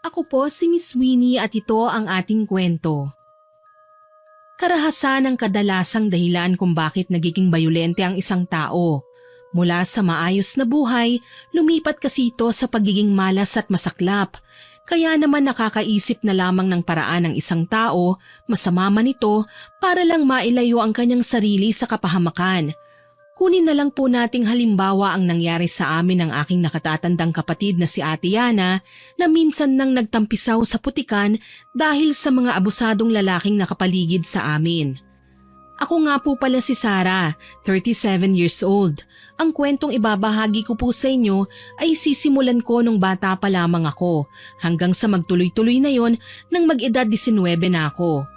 Ako po si Miss Winnie at ito ang ating kwento. Karahasan ang kadalasang dahilan kung bakit nagiging bayolente ang isang tao. Mula sa maayos na buhay, lumipat kasi ito sa pagiging malas at masaklap. Kaya naman nakakaisip na lamang ng paraan ng isang tao, masama man ito, para lang mailayo ang kanyang sarili sa kapahamakan. Kunin na lang po nating halimbawa ang nangyari sa amin ng aking nakatatandang kapatid na si Ate Yana na minsan nang nagtampisaw sa putikan dahil sa mga abusadong lalaking nakapaligid sa amin. Ako nga po pala si Sarah, 37 years old. Ang kwentong ibabahagi ko po sa inyo ay sisimulan ko nung bata pa lamang ako hanggang sa magtuloy-tuloy na yon nang mag-edad 19 na ako.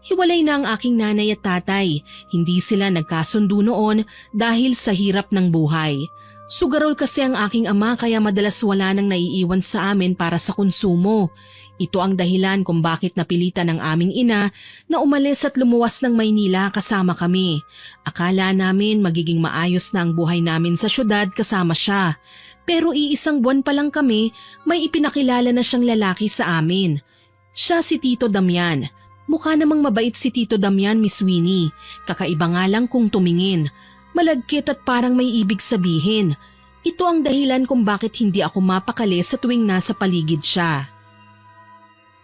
Hiwalay na ang aking nanay at tatay, hindi sila nagkasundo noon dahil sa hirap ng buhay. Sugarol kasi ang aking ama kaya madalas wala nang naiiwan sa amin para sa konsumo. Ito ang dahilan kung bakit napilitan ng aming ina na umalis at lumuwas ng Maynila kasama kami. Akala namin magiging maayos na ang buhay namin sa syudad kasama siya. Pero iisang buwan pa lang kami, may ipinakilala na siyang lalaki sa amin. Siya si Tito Damian. Mukha namang mabait si Tito Damian, Miss Winnie. Kakaiba nga lang kung tumingin. Malagkit at parang may ibig sabihin. Ito ang dahilan kung bakit hindi ako mapakali sa tuwing nasa paligid siya.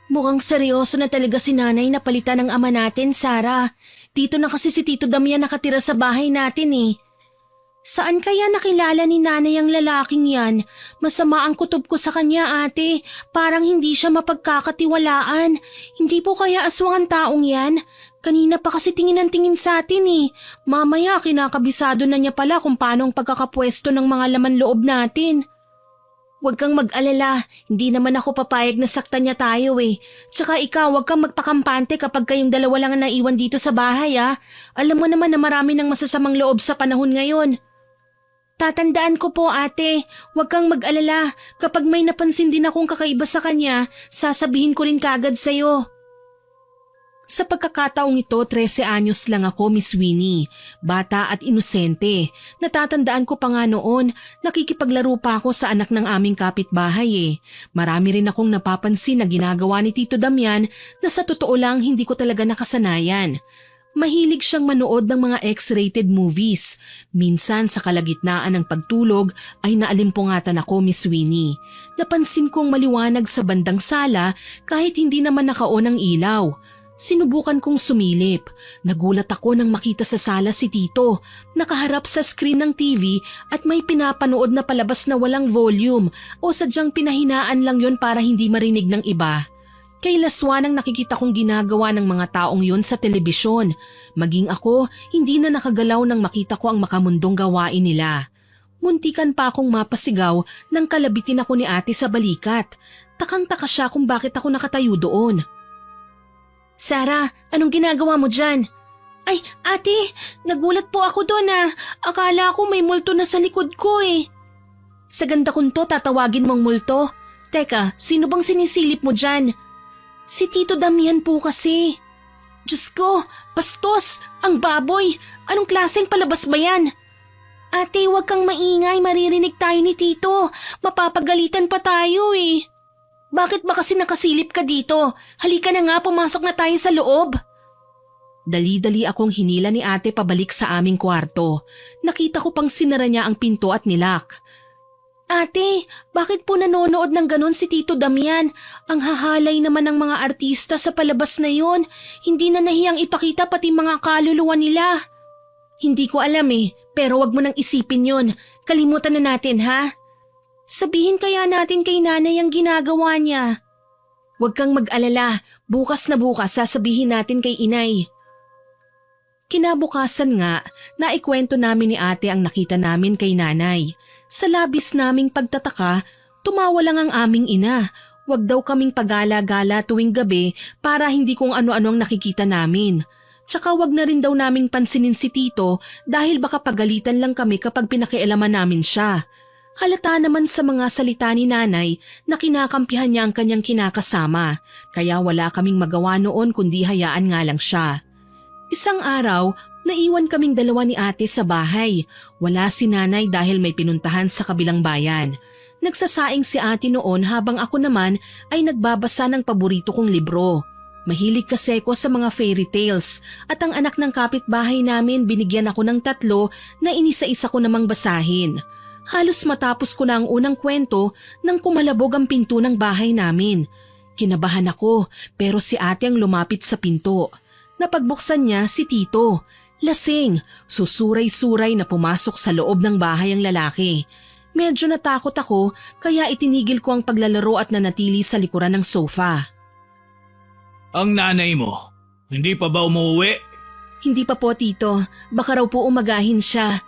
Mukhang seryoso na talaga si nanay na palitan ng ama natin, Sarah. Dito na kasi si Tito Damian nakatira sa bahay natin eh. Saan kaya nakilala ni nanay ang lalaking yan? Masama ang kutob ko sa kanya, ate. Parang hindi siya mapagkakatiwalaan. Hindi po kaya aswang ang taong yan? Kanina pa kasi tingin ang tingin sa atin eh. Mamaya kinakabisado na niya pala kung paano ang pagkakapwesto ng mga laman loob natin. Huwag kang mag-alala, hindi naman ako papayag na saktan niya tayo eh. Tsaka ikaw, huwag kang magpakampante kapag kayong dalawa lang ang naiwan dito sa bahay ah. Alam mo naman na marami ng masasamang loob sa panahon ngayon. Tatandaan ko po ate, huwag kang mag-alala. Kapag may napansin din akong kakaiba sa kanya, sasabihin ko rin kaagad sa'yo. Sa pagkakataong ito, 13 anyos lang ako, Miss Winnie. Bata at inosente. Natatandaan ko pa nga noon, nakikipaglaro pa ako sa anak ng aming kapitbahay eh. Marami rin akong napapansin na ginagawa ni Tito Damian na sa totoo lang hindi ko talaga nakasanayan. Mahilig siyang manood ng mga X-rated movies. Minsan sa kalagitnaan ng pagtulog ay naalimpungatan ako, Miss Winnie. Napansin kong maliwanag sa bandang sala kahit hindi naman nakaon ang ilaw. Sinubukan kong sumilip. Nagulat ako nang makita sa sala si Tito. Nakaharap sa screen ng TV at may pinapanood na palabas na walang volume o sadyang pinahinaan lang yon para hindi marinig ng iba. Kay laswan ang nakikita kong ginagawa ng mga taong yon sa telebisyon. Maging ako, hindi na nakagalaw nang makita ko ang makamundong gawain nila. Muntikan pa akong mapasigaw nang kalabitin ako ni ate sa balikat. Takang-taka siya kung bakit ako nakatayo doon. Sarah, anong ginagawa mo dyan? Ay, ate, nagulat po ako doon ah. Akala ko may multo na sa likod ko eh. Sa ganda kong to, tatawagin mong multo? Teka, sino bang sinisilip mo dyan? Si Tito Damian po kasi. Diyos ko, bastos, ang baboy, anong klaseng palabas ba yan? Ate, huwag kang maingay, maririnig tayo ni Tito. Mapapagalitan pa tayo eh. Bakit ba kasi nakasilip ka dito? Halika na nga, pumasok na tayo sa loob. Dali-dali akong hinila ni ate pabalik sa aming kwarto. Nakita ko pang sinara niya ang pinto at nilak. Ate, bakit po nanonood ng ganon si Tito Damian? Ang hahalay naman ng mga artista sa palabas na yon. Hindi na nahiyang ipakita pati mga kaluluwa nila. Hindi ko alam eh, pero wag mo nang isipin yon. Kalimutan na natin ha? Sabihin kaya natin kay nanay ang ginagawa niya. Huwag kang mag-alala, bukas na bukas sasabihin natin kay inay. Kinabukasan nga, naikwento namin ni ate ang nakita namin kay nanay. Sa labis naming pagtataka, tumawa lang ang aming ina. Huwag daw kaming pagala-gala tuwing gabi para hindi kung ano-ano ang nakikita namin. Tsaka wag na rin daw naming pansinin si Tito dahil baka pagalitan lang kami kapag pinakialaman namin siya. Halata naman sa mga salita ni nanay na kinakampihan niya ang kanyang kinakasama, kaya wala kaming magawa noon kundi hayaan nga lang siya. Isang araw, naiwan kaming dalawa ni ate sa bahay. Wala si nanay dahil may pinuntahan sa kabilang bayan. Nagsasaing si ate noon habang ako naman ay nagbabasa ng paborito kong libro. Mahilig kasi ako sa mga fairy tales at ang anak ng kapitbahay namin binigyan ako ng 3 na inisa-isa ko namang basahin. Halos matapos ko na ang unang kwento nang kumalabog ang pinto ng bahay namin. Kinabahan ako pero si ate ang lumapit sa pinto. Napagbuksan niya si Tito. Lasing, susuray-suray na pumasok sa loob ng bahay ang lalaki. Medyo natakot ako kaya itinigil ko ang paglalaro at nanatili sa likuran ng sofa. Ang nanay mo, hindi pa ba umuwi? Hindi pa po, Tito. Baka raw po umagahin siya.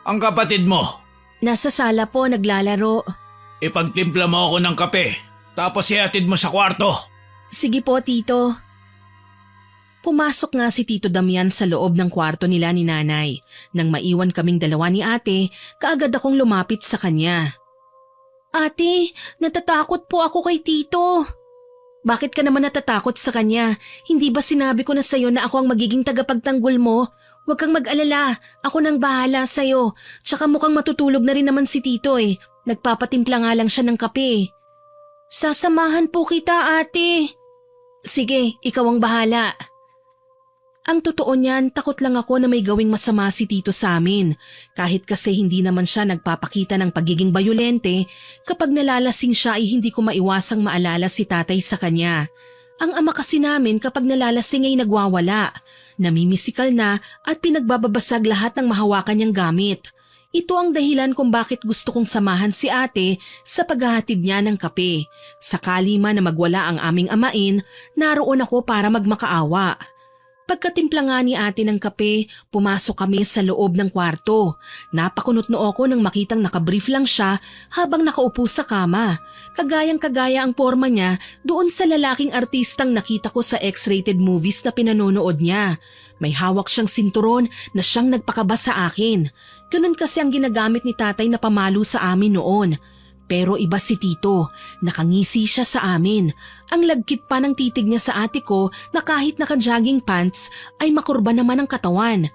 Ang kapatid mo, Nasa sala po naglalaro. ipagtimpla mo ako ng kape, tapos ihatid mo sa kwarto. Sige po, Tito. Pumasok nga si Tito Damian sa loob ng kwarto nila ni nanay. Nang maiwan kaming dalawa ni ate, kaagad akong lumapit sa kanya. Ate, natatakot po ako kay Tito. Bakit ka naman natatakot sa kanya? Hindi ba sinabi ko na sa'yo na ako ang magiging tagapagtanggol mo? Huwag kang mag-alala, ako nang bahala sa'yo. Tsaka mukhang matutulog na rin naman si Tito eh. Nagpapatimpla nga lang siya ng kape. Sasamahan po kita, ate. Sige, ikaw ang bahala. Ang totoo niyan, takot lang ako na may gawing masama si Tito sa amin. Kahit kasi hindi naman siya nagpapakita ng pagiging bayolente, kapag nalalasing siya ay hindi ko maiwasang maalala si tatay sa kanya. Ang ama kasi namin kapag nalalasing ay nagwawala. Namimisikal na at pinagbababasag lahat ng mahawakan niyang gamit. Ito ang dahilan kung bakit gusto kong samahan si ate sa paghahatid niya ng kape. Sakali man na magwala ang aming amain, naroon ako para magmakaawa. Pagkatimpla nga ni ate ng kape, pumasok kami sa loob ng kwarto. Napakunot-noo ako nang makitang nakabrief lang siya habang nakaupo sa kama. Kagayang-kagaya ang porma niya doon sa lalaking artistang nakita ko sa X-rated movies na pinanonood niya. May hawak siyang sinturon na siyang nagpakaba sa akin. Ganun kasi ang ginagamit ni tatay na pamalo sa amin noon. Pero iba si Tito, nakangisi siya sa amin. Ang lagkit pa ng titig niya sa ate ko na kahit naka-jogging pants ay makurba naman ang katawan.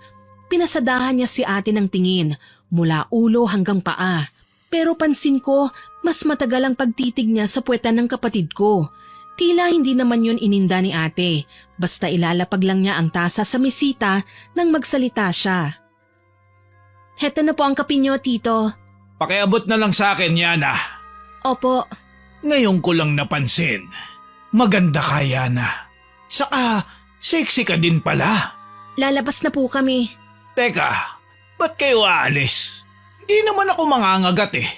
Pinasadahan niya si ate ng tingin, mula ulo hanggang paa. Pero pansin ko, mas matagal ang pagtitig niya sa puwetan ng kapatid ko. Tila hindi naman yun ininda ni ate, basta ilalapag lang niya ang tasa sa mesita nang magsalita siya. Heto na po ang kape niyo, Tito. Pakiabot na lang sa akin, Yana. Opo. Ngayon ko lang napansin. Maganda ka, Yana. Saka, sexy ka din pala. Lalabas na po kami. Teka, ba't kayo aalis? Hindi naman ako mangangagat eh.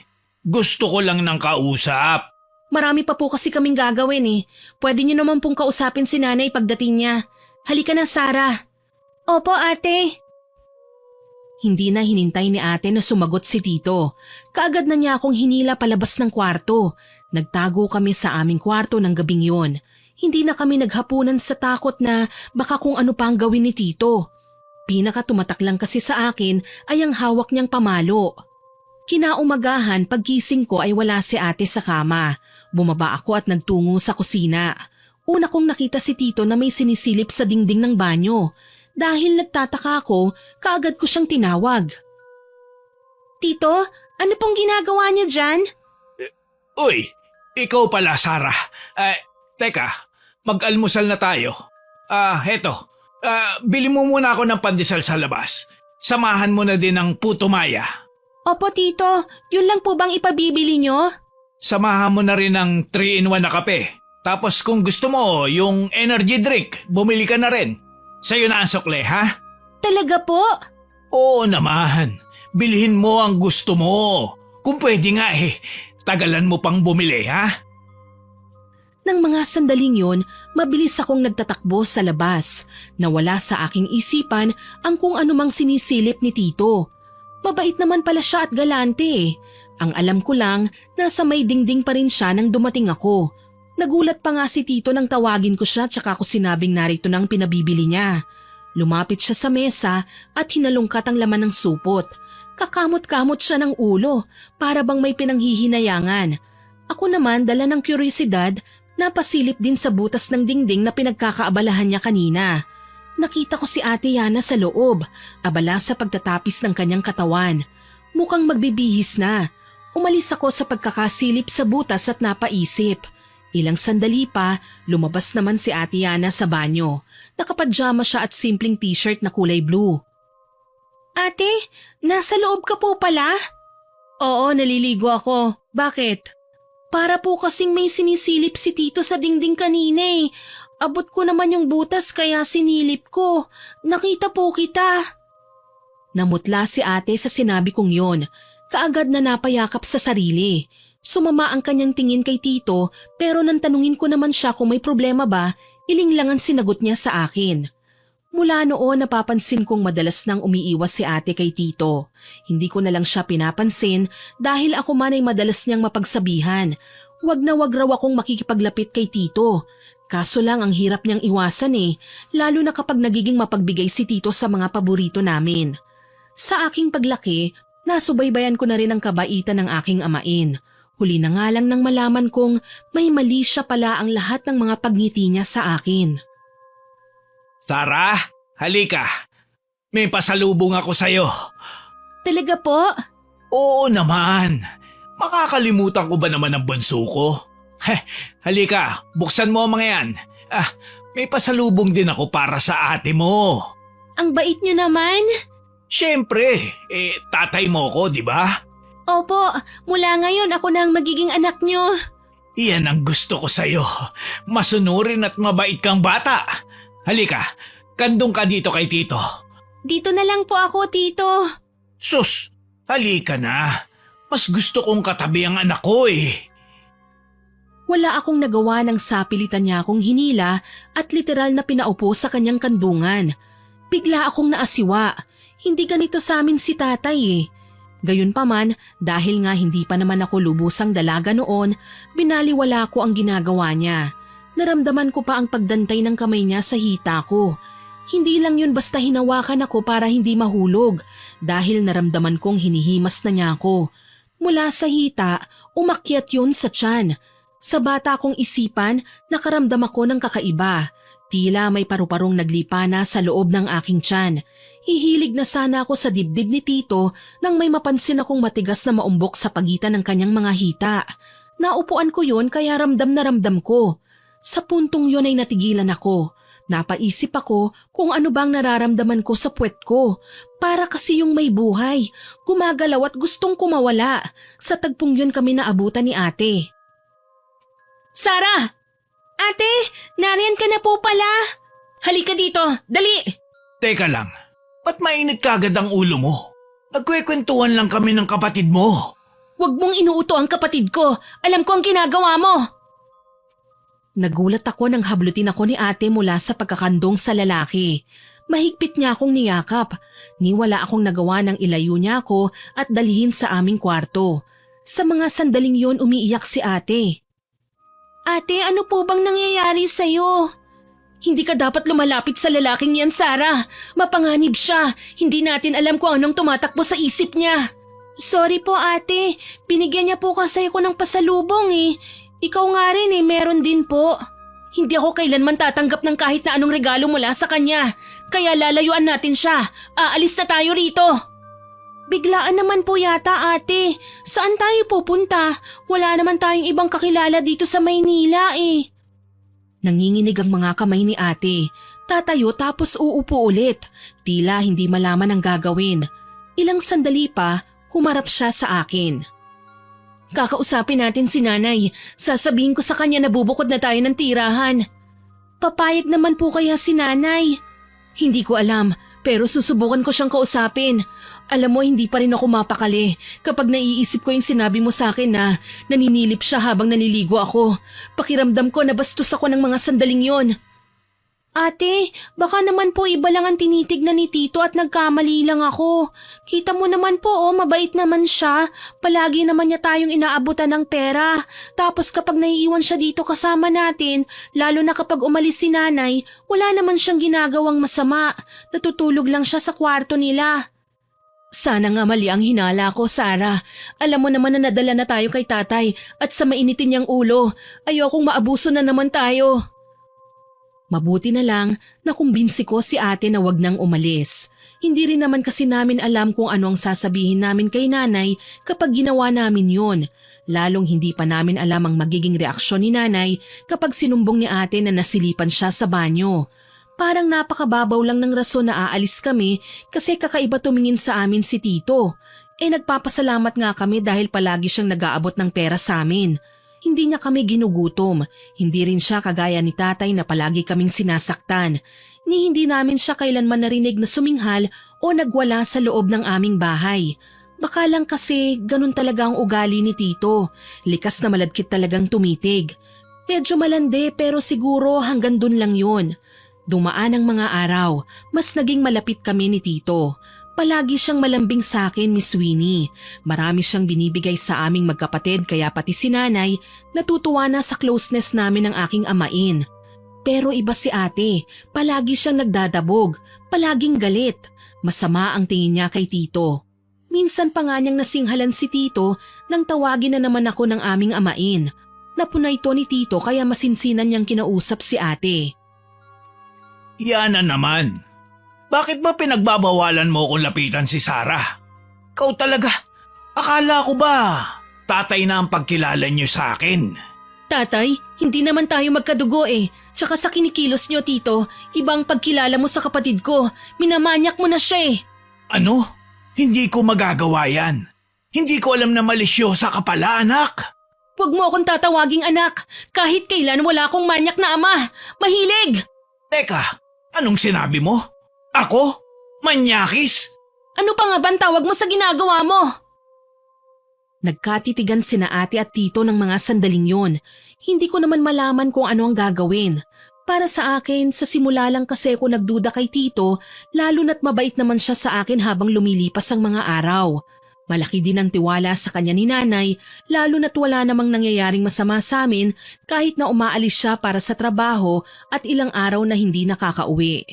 Gusto ko lang ng kausap. Marami pa po kasi kaming gagawin eh. Pwede niyo naman pong kausapin si nanay pagdating niya. Halika na, Sarah. Opo, ate. Hindi na hinintay ni ate na sumagot si Tito. Kaagad na niya akong hinila palabas ng kwarto. Nagtago kami sa aming kwarto ng gabing yon. Hindi na kami naghapunan sa takot na baka kung ano pa ang gawin ni Tito. Pinaka tumatak lang kasi sa akin ay ang hawak niyang pamalo. Kinaumagahan paggising ko ay wala si ate sa kama. Bumaba ako at nagtungo sa kusina. Una kong nakita si Tito na may sinisilip sa dingding ng banyo. Dahil nagtataka ako, kaagad ko siyang tinawag. Tito, ano pong ginagawa niyo dyan? Uy, ikaw pala, Sarah. Teka, mag-almusal na tayo. Heto. Bili mo muna ako ng pandesal sa labas. Samahan mo na din ng puto maya. Opo, Tito. Yun lang po bang ipabibili niyo? Samahan mo na rin ng 3-in-1 na kape. Tapos kung gusto mo, yung energy drink, bumili ka na rin. Sa'yo na ang sukle, ha? Talaga po? Oo naman. Bilhin mo ang gusto mo. Kung pwede nga tagalan mo pang bumili, ha? Nang mga sandaling yun, mabilis akong nagtatakbo sa labas. Nawala sa aking isipan ang kung anumang sinisilip ni Tito. Mabait naman pala siya at galante eh. Ang alam ko lang, nasa may dingding pa rin siya nang dumating ako. Nagulat pa nga si Tito nang tawagin ko siya tsaka ko sinabing narito nang pinabibili niya. Lumapit siya sa mesa at hinalungkat ang laman ng supot. Kakamot-kamot siya ng ulo para bang may pinanghihinayangan. Ako naman dala ng kuryosidad, napasilip din sa butas ng dingding na pinagkakaabalahan niya kanina. Nakita ko si Ate Yana sa loob, abala sa pagtatapis ng kanyang katawan. Mukhang magbibihis na. Umalis ako sa pagkakasilip sa butas at napaisip. Ilang sandali pa, lumabas naman si Ate Yana sa banyo. Nakapadyama siya at simpleng t-shirt na kulay blue. Ate, nasa loob ka po pala? Oo, naliligo ako. Bakit? Para po kasing may sinisilip si Tito sa dingding kanina eh. Abot ko naman yung butas kaya sinilip ko. Nakita po kita. Namutla si ate sa sinabi kong yon. Kaagad na napayakap sa sarili. Sumama ang kanyang tingin kay Tito pero nang tanungin ko naman siya kung may problema ba, ilinglangan sinagot niya sa akin. Mula noon napapansin kong madalas nang umiiwas si ate kay Tito. Hindi ko na lang siya pinapansin dahil ako man ay madalas niyang mapagsabihan. Wag na wag raw akong makikipaglapit kay Tito. Kaso lang ang hirap niyang iwasan lalo na kapag nagiging mapagbigay si Tito sa mga paborito namin. Sa aking paglaki, nasubaybayan ko na rin ang kabaitan ng aking amain. Huli na nga lang nang malaman kong may mali siya pala ang lahat ng mga pagngiti niya sa akin. Sarah, halika. May pasalubong ako sa'yo. Talaga po? Oo naman. Makakalimutan ko ba naman ang bunso ko? Halika, buksan mo ang mga yan. May pasalubong din ako para sa ate mo. Ang bait niyo naman. Siyempre, tatay mo ko, di ba? Opo, mula ngayon ako na ang magiging anak niyo. Iyan ang gusto ko sa'yo. Masunurin at mabait kang bata. Halika, kandong ka dito kay Tito. Dito na lang po ako, Tito. Sus, halika na. Mas gusto kong katabi ang anak ko Wala akong nagawa ng sapilitan niya akong hinila at literal na pinaupo sa kanyang kandungan. Bigla akong naasiwa. Hindi ganito sa amin si tatay Gayunpaman, dahil nga hindi pa naman ako lubusang dalaga noon, binaliwala ko ang ginagawa niya. Naramdaman ko pa ang pagdantay ng kamay niya sa hita ko. Hindi lang yun basta hinawakan ako para hindi mahulog dahil naramdaman kong hinihimas na niya ako. Mula sa hita, umakyat yun sa tiyan. Sa bata kong isipan, nakaramdam ako ng kakaiba. Tila may paru-parong naglipa na sa loob ng aking tiyan. Hihilig na sana ako sa dibdib ni Tito nang may mapansin akong matigas na maumbok sa pagitan ng kanyang mga hita. Naupuan ko yun kaya ramdam na ramdam ko. Sa puntong yun ay natigilan ako. Napaisip ako kung ano bang nararamdaman ko sa puwet ko. Para kasi yung may buhay, gumagalaw at gustong kumawala. Sa tagpong yun kami naabutan ni ate. Sarah! Ate, nariyan ka na po pala. Halika dito, dali! Teka lang, ba't mainit kagad ang ulo mo? Nagkwekwentuhan lang kami ng kapatid mo. Huwag mong inuuto ang kapatid ko. Alam ko ang ginagawa mo. Nagulat ako nang hablutin ako ni ate mula sa pagkakandong sa lalaki. Mahigpit niya akong niyakap. Niwala akong nagawa ng ilayo niya ako at dalhin sa aming kwarto. Sa mga sandaling yon umiiyak si ate. Ate, ano po bang nangyayari sa'yo? Hindi ka dapat lumalapit sa lalaking yan, Sarah. Mapanganib siya. Hindi natin alam kung anong tumatakbo sa isip niya. Sorry po ate, binigyan niya po kasi ako ng pasalubong Ikaw nga rin meron din po. Hindi ako kailanman tatanggap ng kahit na anong regalo mula sa kanya. Kaya lalayuan natin siya. Aalis na tayo rito. Biglaan naman po yata ate. Saan tayo pupunta? Wala naman tayong ibang kakilala dito sa Maynila Nanginginig ang mga kamay ni ate. Tatayo tapos uupo ulit. Tila hindi malaman ang gagawin. Ilang sandali pa, humarap siya sa akin. Kakausapin natin si nanay. Sasabihin ko sa kanya na bubukod na tayo ng tirahan. Papayag naman po kaya si nanay? Hindi ko alam, pero susubukan ko siyang kausapin. Alam mo, hindi pa rin ako mapakali kapag naiisip ko yung sinabi mo sa akin na naninilip siya habang naliligo ako. Pakiramdam ko na bastos ako ng mga sandaling yon. Ate, baka naman po iba lang ang tinitignan ni Tito at nagkamali lang ako. Kita mo naman po mabait naman siya. Palagi naman niya tayong inaabutan ng pera. Tapos kapag naiiwan siya dito kasama natin, lalo na kapag umalis si nanay, wala naman siyang ginagawang masama. Natutulog lang siya sa kwarto nila. Sana nga mali ang hinala ko, Sarah. Alam mo naman na nadala na tayo kay tatay at sa mainitin niyang ulo. Ayokong maabuso na naman tayo. Mabuti na lang na kumbinsi ko si ate na wag nang umalis. Hindi rin naman kasi namin alam kung ano ang sasabihin namin kay nanay kapag ginawa namin yon. Lalong hindi pa namin alam ang magiging reaksyon ni nanay kapag sinumbong ni ate na nasilipan siya sa banyo. Parang napakababaw lang ng rason na aalis kami kasi kakaiba tumingin sa amin si Tito. Nagpapasalamat nga kami dahil palagi siyang nag-aabot ng pera sa amin. Hindi niya kami ginugutom. Hindi rin siya kagaya ni tatay na palagi kaming sinasaktan. Ni hindi namin siya kailanman narinig na suminghal o nagwala sa loob ng aming bahay. Baka lang kasi ganun talaga ang ugali ni Tito. Likas na maladkit talagang tumitig. Medyo malandi pero siguro hanggang dun lang yun. Dumaan ang mga araw, mas naging malapit kami ni Tito. Palagi siyang malambing sa akin, Miss Winnie. Marami siyang binibigay sa aming magkapatid kaya pati si nanay natutuwa na sa closeness namin ng aking amain. Pero iba si ate, palagi siyang nagdadabog, palaging galit. Masama ang tingin niya kay Tito. Minsan pa nga niyang nasinghalan si Tito nang tawagin na naman ako ng aming amain. Napunay ito ni Tito kaya masinsinan niyang kinausap si ate. Yan na naman. Bakit ba pinagbabawalan mo kung lapitan si Sarah? Ikaw talaga. Akala ko ba tatay na ang pagkilala niyo sa akin? Tatay, hindi naman tayo magkadugo eh. Tsaka sa kinikilos niyo, Tito, ibang pagkilala mo sa kapatid ko. Minamanyak mo na siya eh. Ano? Hindi ko magagawa yan. Hindi ko alam na malisyosa ka pala, anak. Huwag mo akong tatawaging anak. Kahit kailan wala akong manyak na ama. Mahilig! Teka, anong sinabi mo? Ako? Manyakis? Ano pa nga bang tawag mo sa ginagawa mo? Nagkatitigan sina ate at tito ng mga sandaling yon. Hindi ko naman malaman kung ano ang gagawin. Para sa akin, sa simula lang kasi ako nagduda kay Tito, lalo na't mabait naman siya sa akin habang lumilipas ang mga araw. Malaki din ang tiwala sa kanya ni nanay, lalo na't wala namang nangyayaring masama sa amin kahit na umaalis siya para sa trabaho at ilang araw na hindi nakakauwi.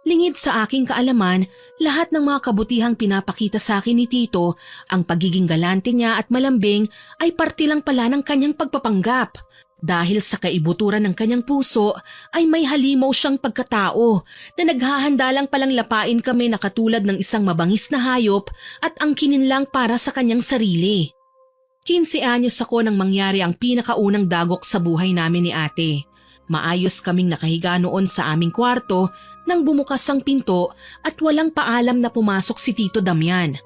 Lingid sa aking kaalaman, lahat ng mga kabutihang pinapakita sa akin ni Tito, ang pagiging galante niya at malambing ay parte lang pala ng kanyang pagpapanggap. Dahil sa kaibuturan ng kanyang puso ay may halimaw siyang pagkatao na naghahanda lang palang lapain kami na katulad ng isang mabangis na hayop at angkinin lang para sa kanyang sarili. 15 anyos ako nang mangyari ang pinakaunang dagok sa buhay namin ni ate. Maayos kaming nakahiga noon sa aming kwarto nang bumukas ang pinto at walang paalam na pumasok si Tito Damian.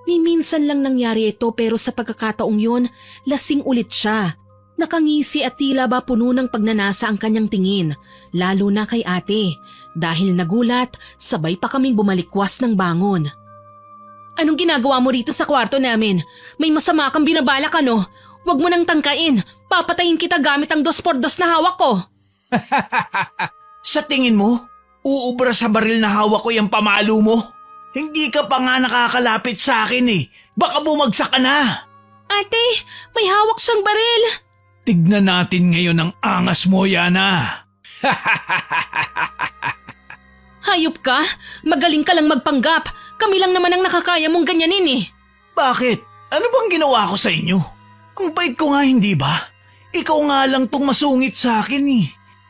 Minsan lang nangyari ito pero sa pagkakataong yun, lasing ulit siya. Nakangisi at tila ba puno ng pagnanasa ang kanyang tingin, lalo na kay ate. Dahil nagulat, sabay pa kaming bumalikwas ng bangon. Anong ginagawa mo rito sa kwarto namin? May masama kang binabalak ano? Huwag mo nang tangkain, papatayin kita gamit ang 2x2 na hawak ko. Sa tingin mo, uubra sa baril na hawak ko yung pamalo mo? Hindi ka pa nga nakakalapit sa akin eh. Baka bumagsak ka na. Ate, may hawak siyang baril. Tignan natin ngayon ang angas mo, Yana. Hayop ka? Magaling ka lang magpanggap. Kami lang naman ang nakakaya mong ganyanin eh. Bakit? Ano bang ginawa ko sa inyo? Ang bait ko nga, hindi ba? Ikaw nga lang tong masungit sa akin eh.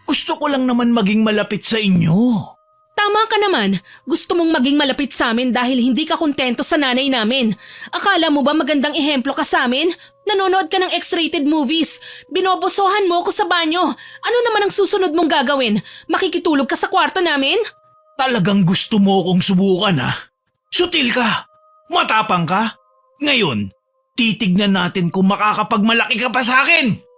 Gusto ko lang naman maging malapit sa inyo. Tama ka naman. Gusto mong maging malapit sa amin dahil hindi ka kontento sa nanay namin. Akala mo ba magandang ehemplo ka sa amin? Nanonood ka ng X-rated movies. Binobosohan mo ko sa banyo. Ano naman ang susunod mong gagawin? Makikitulog ka sa kwarto namin? Talagang gusto mo kong subukan ha? Sutil ka. Matapang ka. Ngayon, titignan natin kung makakapagmalaki ka pa sa akin.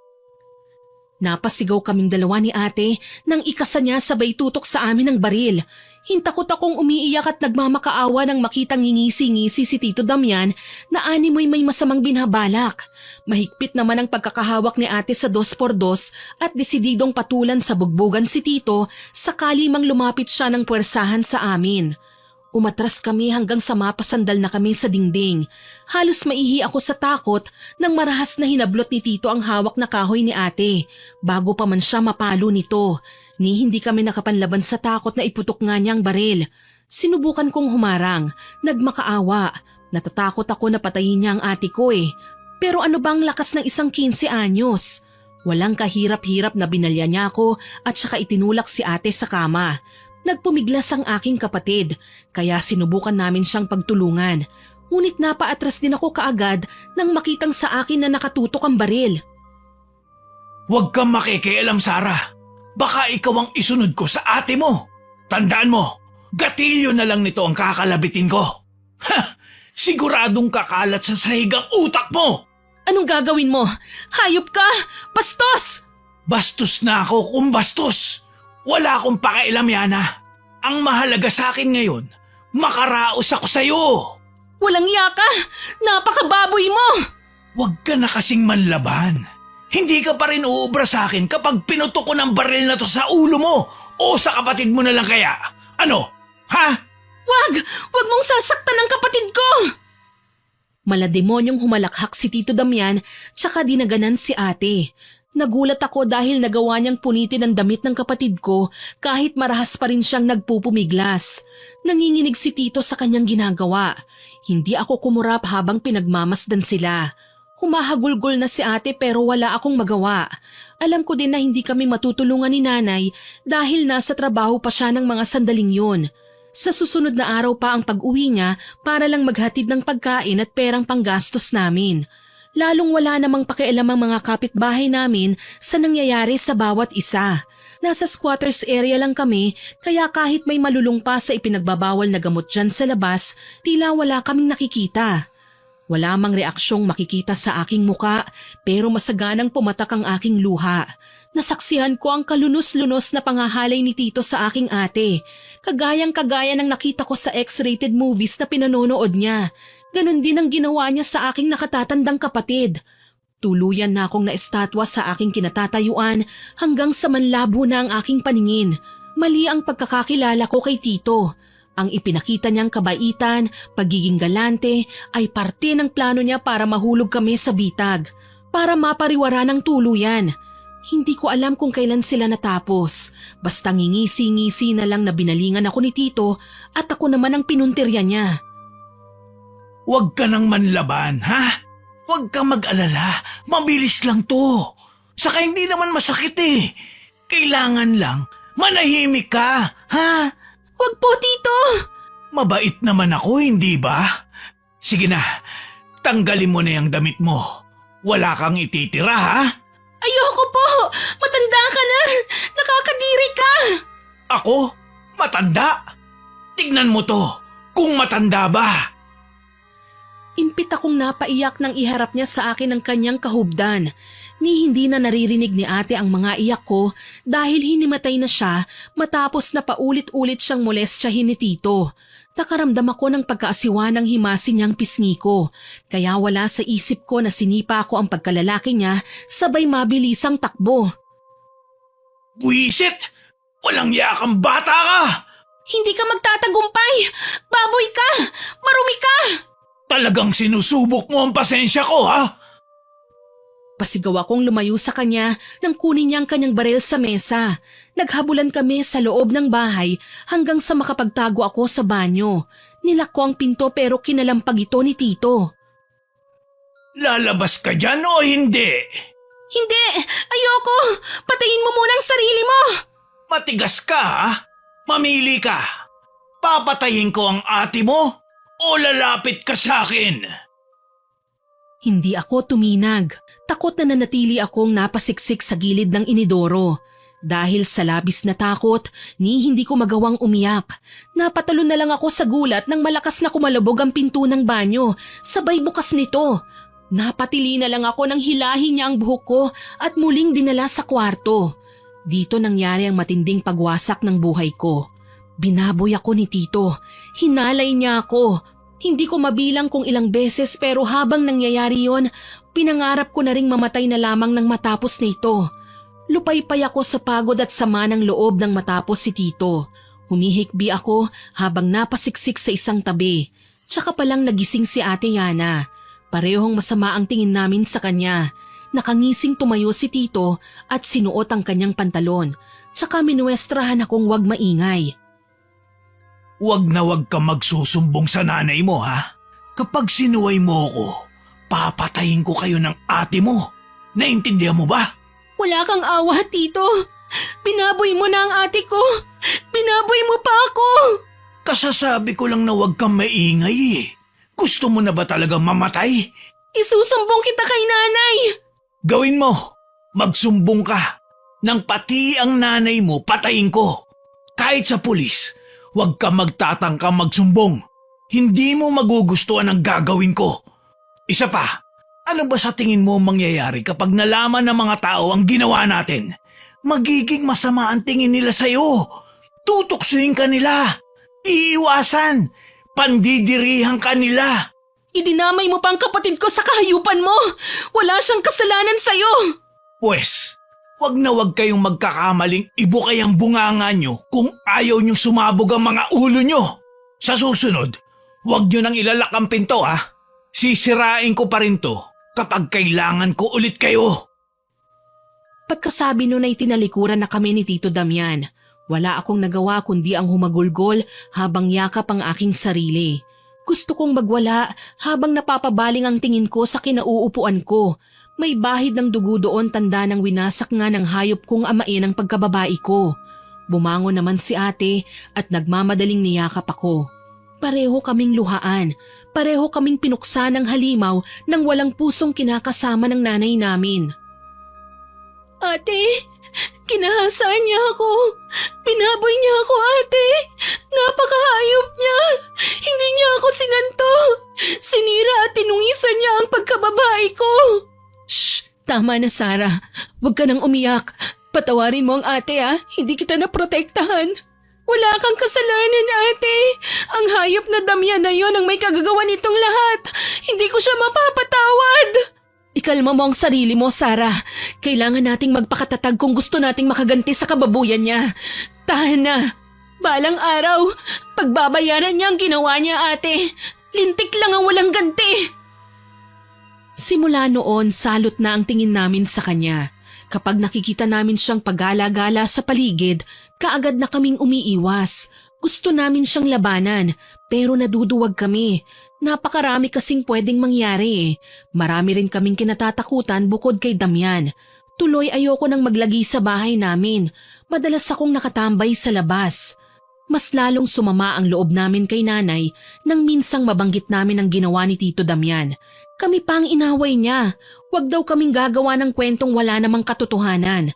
Napasigaw kaming dalawa ni ate nang ikasa niya sabay tutok sa amin ng baril. Hintakot akong umiiyak at nagmamakaawa nang makitang ngingisi-ngisi si Tito Damian na animoy may masamang binabalak. Mahigpit naman ang pagkakahawak ni ate sa 2x2 at desididong patulan sa bugbugan si Tito sakali mang lumapit siya ng puwersahan sa amin. Umatras kami hanggang sa mapasandal na kami sa dingding. Halos maihi ako sa takot nang marahas na hinablot ni Tito ang hawak na kahoy ni ate bago pa man siya mapalo nito. Ni hindi kami nakapanlaban sa takot na iputok nga niya ang baril. Sinubukan kong humarang, nagmakaawa. Natatakot ako na patayin niya ang ate ko eh. Pero ano bang lakas ng isang 15 anyos? Walang kahirap-hirap na binalya niya ako at saka itinulak si ate sa kama. Nagpumiglas ang aking kapatid, kaya sinubukan namin siyang pagtulungan. Ngunit napaatras din ako kaagad nang makitang sa akin na nakatutok ang baril. Huwag kang makikialam, Sarah. Baka ikaw ang isunod ko sa ate mo. Tandaan mo, gatilyo na lang nito ang kakalabitin ko. Ha! Siguradong kakalat sa sahig ang utak mo! Anong gagawin mo? Hayop ka! Bastos! Bastos na ako kung bastos. Wala akong pakialam, Yana. Ang mahalaga sa akin ngayon, makaraos ako sa'yo. Walang yaka! Napakababoy mo! Huwag ka na kasing manlaban. Hindi ka pa rin uubra sa akin kapag pinutok ko ng baril na to sa ulo mo o sa kapatid mo na lang kaya. Ano? Ha? Wag! Wag mong sasaktan ang kapatid ko! Malademonyong humalakhak si Tito Damian tsaka dinaganan si ate. Nagulat ako dahil nagawa niyang punitin ang damit ng kapatid ko kahit marahas pa rin siyang nagpupumiglas. Nanginginig si Tito sa kanyang ginagawa. Hindi ako kumurap habang pinagmamasdan sila. Humahagulgol na si ate pero wala akong magawa. Alam ko din na hindi kami matutulungan ni nanay dahil nasa trabaho pa siya ng mga sandaling yun. Sa susunod na araw pa ang pag-uwi niya para lang maghatid ng pagkain at perang panggastos namin. Lalong wala namang pakialam ang mga kapitbahay namin sa nangyayari sa bawat isa. Nasa squatters area lang kami kaya kahit may malulung pa sa ipinagbabawal na gamot dyan sa labas, tila wala kaming nakikita. Wala mang reaksyong makikita sa aking muka pero masaganang pumatak ang aking luha. Nasaksihan ko ang kalunos-lunos na pangahalay ni Tito sa aking ate. Kagayang-kagaya ng nakita ko sa X-rated movies na pinanonood niya. Ganon din ang ginawa niya sa aking nakatatandang kapatid. Tuluyan na akong naestatwa sa aking kinatatayuan hanggang sa manlabo na ang aking paningin. Mali ang pagkakakilala ko kay Tito. Ang ipinakita niyang kabaitan, pagiging galante ay parte ng plano niya para mahulog kami sa bitag. Para mapariwara ng tuluyan. Hindi ko alam kung kailan sila natapos. Basta ngingisi-ngisi na lang na binalingan ako ni Tito at ako naman ang pinuntirya niya. Huwag ka nang manlaban, ha? Huwag kang mag-alala. Mabilis lang to. Saka hindi naman masakit eh. Kailangan lang manahimik ka, ha? Huwag po, Tito! Mabait naman ako, hindi ba? Sige na, tanggalin mo na yung damit mo. Wala kang ititira, ha? Ayoko po! Matanda ka na! Nakakadiri ka! Ako? Matanda? Tignan mo to, kung matanda ba? Impit akong napaiyak nang iharap niya sa akin ang kanyang kahubdan. Ni hindi na naririnig ni ate ang mga iyak ko dahil hinimatay na siya matapos na paulit-ulit siyang molestyahin ni Tito. Nakaramdam ako ng pagkaasiwa ng himasin niyang pisngi ko, kaya wala sa isip ko na sinipa ako ang pagkalalaki niya sabay mabilisang takbo. Buisit! Walang yakang bata ka! Hindi ka magtatagumpay! Baboy ka! Marumi ka! Talagang sinusubok mo ang pasensya ko, ha? Pasigaw akong lumayo sa kanya nang kunin niya ang kanyang baril sa mesa. Naghabulan kami sa loob ng bahay hanggang sa makapagtago ako sa banyo. Nilak ko ang pinto pero kinalampag ito ni Tito. Lalabas ka dyan o hindi? Hindi! Ayoko! Patayin mo muna ang sarili mo! Matigas ka, ha? Mamili ka. Papatayin ko ang ate mo o lalapit ka sa akin? Hindi ako tuminag. Takot na nanatili akong napasiksik sa gilid ng inidoro. Dahil sa labis na takot, ni hindi ko magawang umiyak. Napatalon na lang ako sa gulat nang malakas na kumalabog ang pinto ng banyo. Sabay bukas nito. Napatili na lang ako nang hilahin niya ang buhok ko at muling dinala sa kwarto. Dito nangyari ang matinding pagwasak ng buhay ko. Binaboy ako ni Tito. Hinalay niya ako. Hindi ko mabilang kung ilang beses pero habang nangyayari yon, pinangarap ko na ring mamatay na lamang nang matapos nito. Lupaypay ako sa pagod at sama ng loob nang matapos si Tito. Humihikbi ako habang napasiksik sa isang tabi. Tsaka palang nagising si Ate Yana. Parehong masama ang tingin namin sa kanya. Nakangising tumayo si Tito at sinuot ang kanyang pantalon. Tsaka minuestrahan akong wag maingay. Huwag na huwag ka magsusumbong sa nanay mo, ha? Kapag sinuway mo ko, papatayin ko kayo ng ate mo. Naintindihan mo ba? Wala kang awa, Tito. Pinaboy mo na ang ate ko. Pinaboy mo pa ako. Kasasabi ko lang na huwag kang maingay eh. Gusto mo na ba talaga mamatay? Isusumbong kita kay nanay. Gawin mo. Magsumbong ka. Nang pati ang nanay mo patayin ko. Kahit sa pulis, huwag ka magtatangka magsumbong. Hindi mo magugustuhan ang gagawin ko. Isa pa, ano ba sa tingin mo mangyayari kapag nalaman ng mga tao ang ginawa natin? Magiging masama ang tingin nila sa'yo. Tutuksuin ka nila. Iiwasan. Pandidirihan ka nila. Idinamay mo pa ang kapatid ko sa kahayupan mo. Wala siyang kasalanan sa'yo. Pwes, wag na wag kayong magkakamaling ibukay ang bunganga nyo kung ayaw nyong sumabog ang mga ulo nyo. Sa susunod, wag nyo nang ilalak ang pinto ha. Sisirain ko pa rin to kapag kailangan ko ulit kayo. Pagkasabi nun ay tinalikuran na kami ni Tito Damian. Wala akong nagawa kundi ang humagulgol habang yakap ang aking sarili. Gusto kong magwala habang napapabaling ang tingin ko sa kinauupuan ko. May bahid ng dugo doon, tanda ng winasak nga ng hayop kong amain ang pagkababae ko. Bumangon naman si ate at nagmamadaling niyakap ako. Pareho kaming luhaan, pareho kaming pinuksa ng halimaw ng walang pusong kinakasama ng nanay namin. Ate, kinahasaan niya ako. Pinaboy niya ako, ate. Napakahayop niya. Hindi niya ako sinanto. Sinira at tinungisan niya ang pagkababae ko. Shh! Tama na, Sarah. Huwag ka nang umiyak. Patawarin mo ang ate, ha? Hindi kita naprotektahan. Wala kang kasalanan, ate. Ang hayop na Damian na yon ang may kagagawa nitong lahat. Hindi ko siya mapapatawad. Ikalma mo ang sarili mo, Sarah. Kailangan nating magpakatatag kung gusto nating makaganti sa kababuyan niya. Tahan na. Balang araw, pagbabayaran niya ang ginawa niya, ate. Lintik lang ang walang ganti. Simula noon, salot na ang tingin namin sa kanya. Kapag nakikita namin siyang pagala-gala sa paligid, kaagad na kaming umiiwas. Gusto namin siyang labanan, pero naduduwag kami. Napakarami kasing pwedeng mangyari eh. Marami rin kaming kinatatakutan bukod kay Damian. Tuloy ayoko nang maglagi sa bahay namin. Madalas akong nakatambay sa labas. Mas lalong sumama ang loob namin kay nanay nang minsang mabanggit namin ang ginawa ni Tito Damian. Kami pa ang inaway niya. Huwag daw kaming gagawa ng kwentong wala namang katotohanan.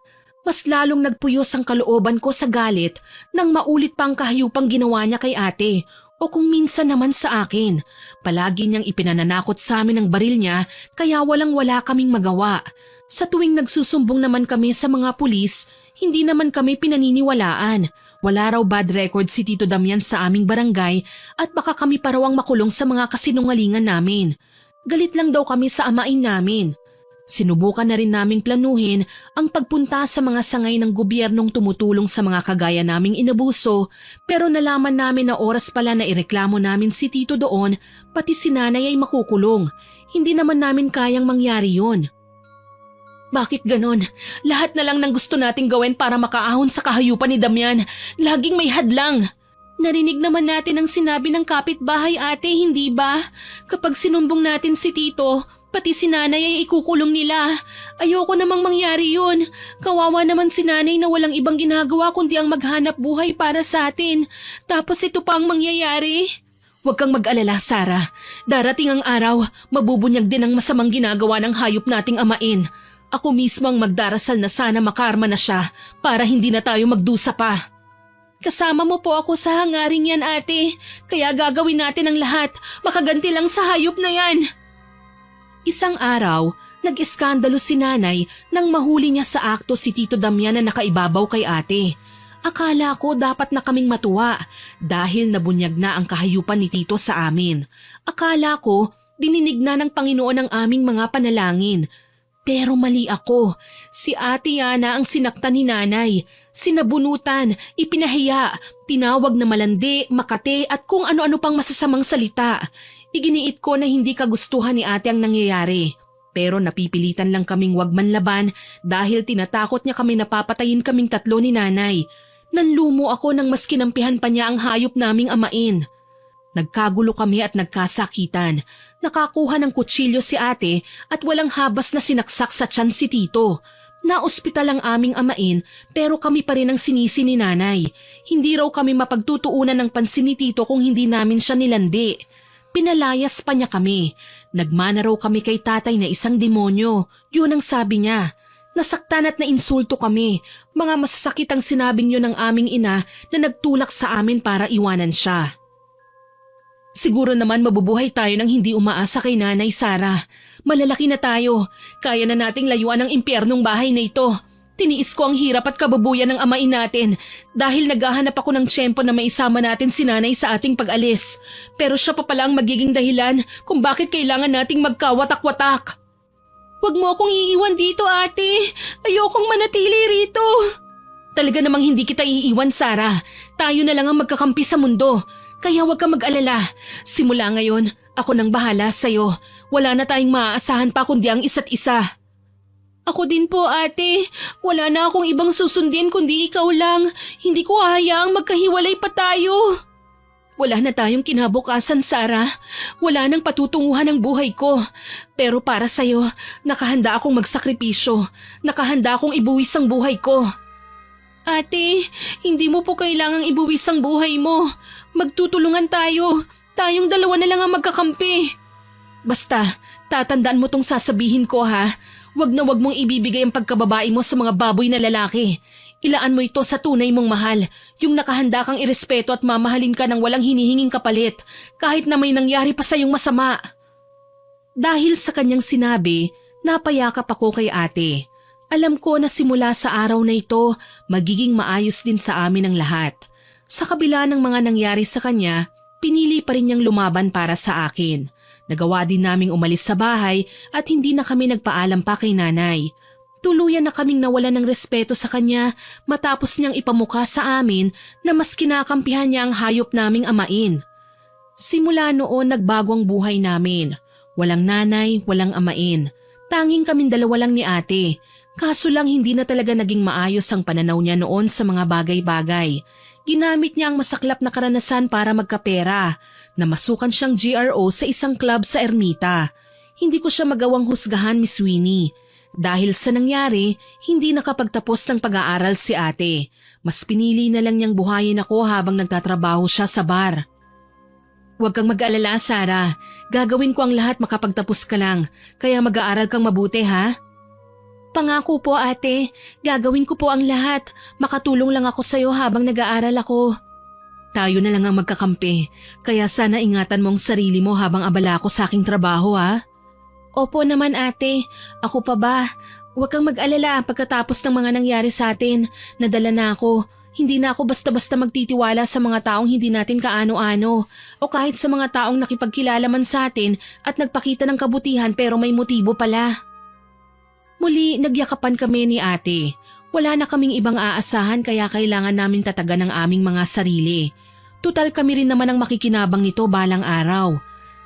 Mas lalong nagpuyos ang kalooban ko sa galit nang maulit pa ang kahayupang ginawa niya kay ate. O kung minsan naman sa akin, palagi niyang ipinananakot sa amin ang baril niya kaya walang-wala kaming magawa. Sa tuwing nagsusumbong naman kami sa mga pulis, hindi naman kami pinaniniwalaan. Wala raw bad record si Tito Damian sa aming barangay at baka kami pa raw ang makulong sa mga kasinungalingan namin. Galit lang daw kami sa amain namin. Sinubukan na rin naming planuhin ang pagpunta sa mga sangay ng gobyernong tumutulong sa mga kagaya naming inabuso, pero nalaman namin na oras pala na ireklamo namin si Tito doon, pati si nanay ay makukulong. Hindi naman namin kayang mangyari yun. Bakit ganon? Lahat na lang ng gusto nating gawin para makaahon sa kahayupan ni Damian. Laging may hadlang. Narinig naman natin ang sinabi ng kapitbahay, ate, hindi ba? Kapag sinumbong natin si Tito, pati si nanay ay ikukulong nila. Ayoko namang mangyari yun. Kawawa naman si nanay na walang ibang ginagawa kundi ang maghanap buhay para sa atin. Tapos ito pa ang mangyayari. Huwag kang mag-alala, Sarah. Darating ang araw, mabubunyag din ang masamang ginagawa ng hayop nating amain. Ako mismo ang magdarasal na sana makarma na siya para hindi na tayo magdusa pa. Kasama mo po ako sa hangaring yan, ate. Kaya gagawin natin ang lahat. Makaganti lang sa hayop na yan. Isang araw, nag-iskandalo si nanay nang mahuli niya sa akto si Tito Damian na nakaibabaw kay ate. Akala ko dapat na kaming matuwa dahil nabunyag na ang kahayupan ni Tito sa amin. Akala ko dininig na ng Panginoon ang aming mga panalangin. Pero mali ako. Si Ate Yana ang sinaktan ni nanay. Sinabunutan, ipinahiya, tinawag na malandi, makate at kung ano-ano pang masasamang salita. Iginiit ko na hindi kagustuhan ni ate ang nangyayari. Pero napipilitan lang kaming wag manlaban dahil tinatakot niya kami na papatayin kaming tatlo ni nanay. Nanlumo ako nang mas kinampihan pa niya ang hayop naming amain. Nagkagulo kami at nagkasakitan. Nakakuha ng kutsilyo si ate at walang habas na sinaksak sa tiyan si Tito. Naospital ang aming amain pero kami pa rin ang sinisi ni nanay. Hindi raw kami mapagtutuunan ng pansin ni tito kung hindi namin siya nilandi. Pinalayas pa niya kami. Nagmana raw kami kay tatay na isang demonyo. Yun ang sabi niya. Nasaktan at nainsulto kami. Mga masasakit ang sinabing yun ng aming ina na nagtulak sa amin para iwanan siya. Siguro naman mabubuhay tayo nang hindi umaasa kay Nanay Sara. Malalaki na tayo. Kaya na nating layuan ang impyernong bahay na ito. Tiniis ko ang hirap at kababuyan ng amain natin dahil naghahanap ako ng tiyempo na maisama natin si Nanay sa ating pag-alis. Pero siya pa pala ang magiging dahilan kung bakit kailangan nating magkawatak-watak. Huwag mo akong iiwan dito, ate. Ayokong manatili rito. Talaga namang hindi kita iiwan, Sara. Tayo na lang ang magkakampi sa mundo. Kaya huwag kang mag-alala. Simula ngayon, ako nang bahala sa'yo. Wala na tayong maaasahan pa kundi ang isa't isa. Ako din po, ate. Wala na akong ibang susundin kundi ikaw lang. Hindi ko hahayaang magkahiwalay pa tayo. Wala na tayong kinabukasan, Sara. Wala nang patutunguhan ang buhay ko. Pero para sa'yo, nakahanda akong magsakripisyo. Nakahanda akong ibuwis ang buhay ko. Ate, hindi mo po kailangang ibuwis ang buhay mo. Magtutulungan tayo. Tayong dalawa na lang ang magkakampi. Basta, tatandaan mo tong sasabihin ko ha. Wag na wag mong ibibigay ang pagkababae mo sa mga baboy na lalaki. Ilaan mo ito sa tunay mong mahal. Yung nakahanda kang irespeto at mamahalin ka ng walang hinihinging kapalit. Kahit na may nangyari pa sa'yong masama. Dahil sa kanyang sinabi, napayakap ako kay ate. Alam ko na simula sa araw na ito, magiging maayos din sa amin ang lahat. Sa kabila ng mga nangyari sa kanya, pinili pa rin niyang lumaban para sa akin. Nagawa din naming umalis sa bahay at hindi na kami nagpaalam pa kay nanay. Tuluyan na kaming nawalan ng respeto sa kanya matapos niyang ipamukha sa amin na mas kinakampihan niya ang hayop naming amain. Simula noon nagbago ang buhay namin. Walang nanay, walang amain. Tanging kaming dalawa lang ni ate. Kaso lang hindi na talaga naging maayos ang pananaw niya noon sa mga bagay-bagay. Ginamit niya ang masaklap na karanasan para magkapera. Namasukan siyang GRO sa isang club sa Ermita. Hindi ko siya magawang husgahan, Miss Winnie. Dahil sa nangyari, hindi nakapagtapos ng pag-aaral si ate. Mas pinili na lang niyang buhayin ako habang nagtatrabaho siya sa bar. Huwag kang mag-alala, Sara. Gagawin ko ang lahat makapagtapos ka lang. Kaya mag-aaral kang mabuti, ha? Pangako po, ate. Gagawin ko po ang lahat. Makatulong lang ako sa'yo habang nag-aaral ako. Tayo na lang ang magkakampi. Kaya sana ingatan mo ang sarili mo habang abala ako sa aking trabaho, ha? Opo naman, ate. Ako pa ba? Huwag kang mag-alala pagkatapos ng mga nangyari sa atin. Nadala na ako. Hindi na ako basta-basta magtitiwala sa mga taong hindi natin kaano-ano. O kahit sa mga taong nakipagkilala man sa atin at nagpakita ng kabutihan pero may motibo pala. Muli, nagyakapan kami ni ate. Wala na kaming ibang aasahan kaya kailangan namin tatagan ang aming mga sarili. Tutal kami rin naman ang makikinabang nito balang araw.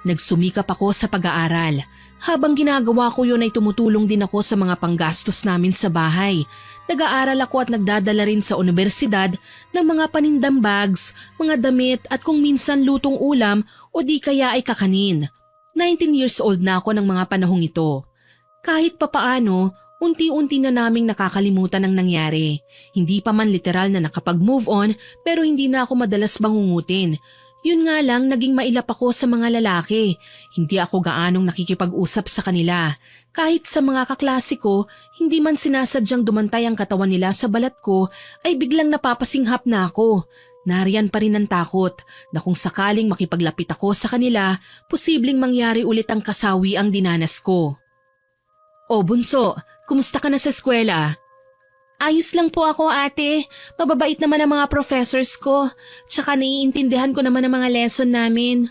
Nagsumikap ako sa pag-aaral. Habang ginagawa ko yun ay tumutulong din ako sa mga panggastos namin sa bahay. Nag-aaral ako at nagdadala rin sa universidad ng mga panindang bags, mga damit at kung minsan lutong ulam o di kaya ay kakanin. 19 years old na ako ng mga panahong ito. Kahit papaano, unti-unti na naming nakakalimutan ang nangyari. Hindi pa man literal na nakapag-move on pero hindi na ako madalas bangungutin. Yun nga lang naging mailap ako sa mga lalaki. Hindi ako gaanong nakikipag-usap sa kanila. Kahit sa mga kaklase ko, hindi man sinasadyang dumantay ang katawan nila sa balat ko ay biglang napapasinghap na ako. Nariyan pa rin ang takot na kung sakaling makipaglapit ako sa kanila, posibleng mangyari ulit ang kasawi ang dinanas ko. O bunso, kumusta ka na sa eskwela? Ayos lang po ako, ate. Mababait naman ang mga professors ko. Tsaka naiintindihan ko naman ang mga lesson namin.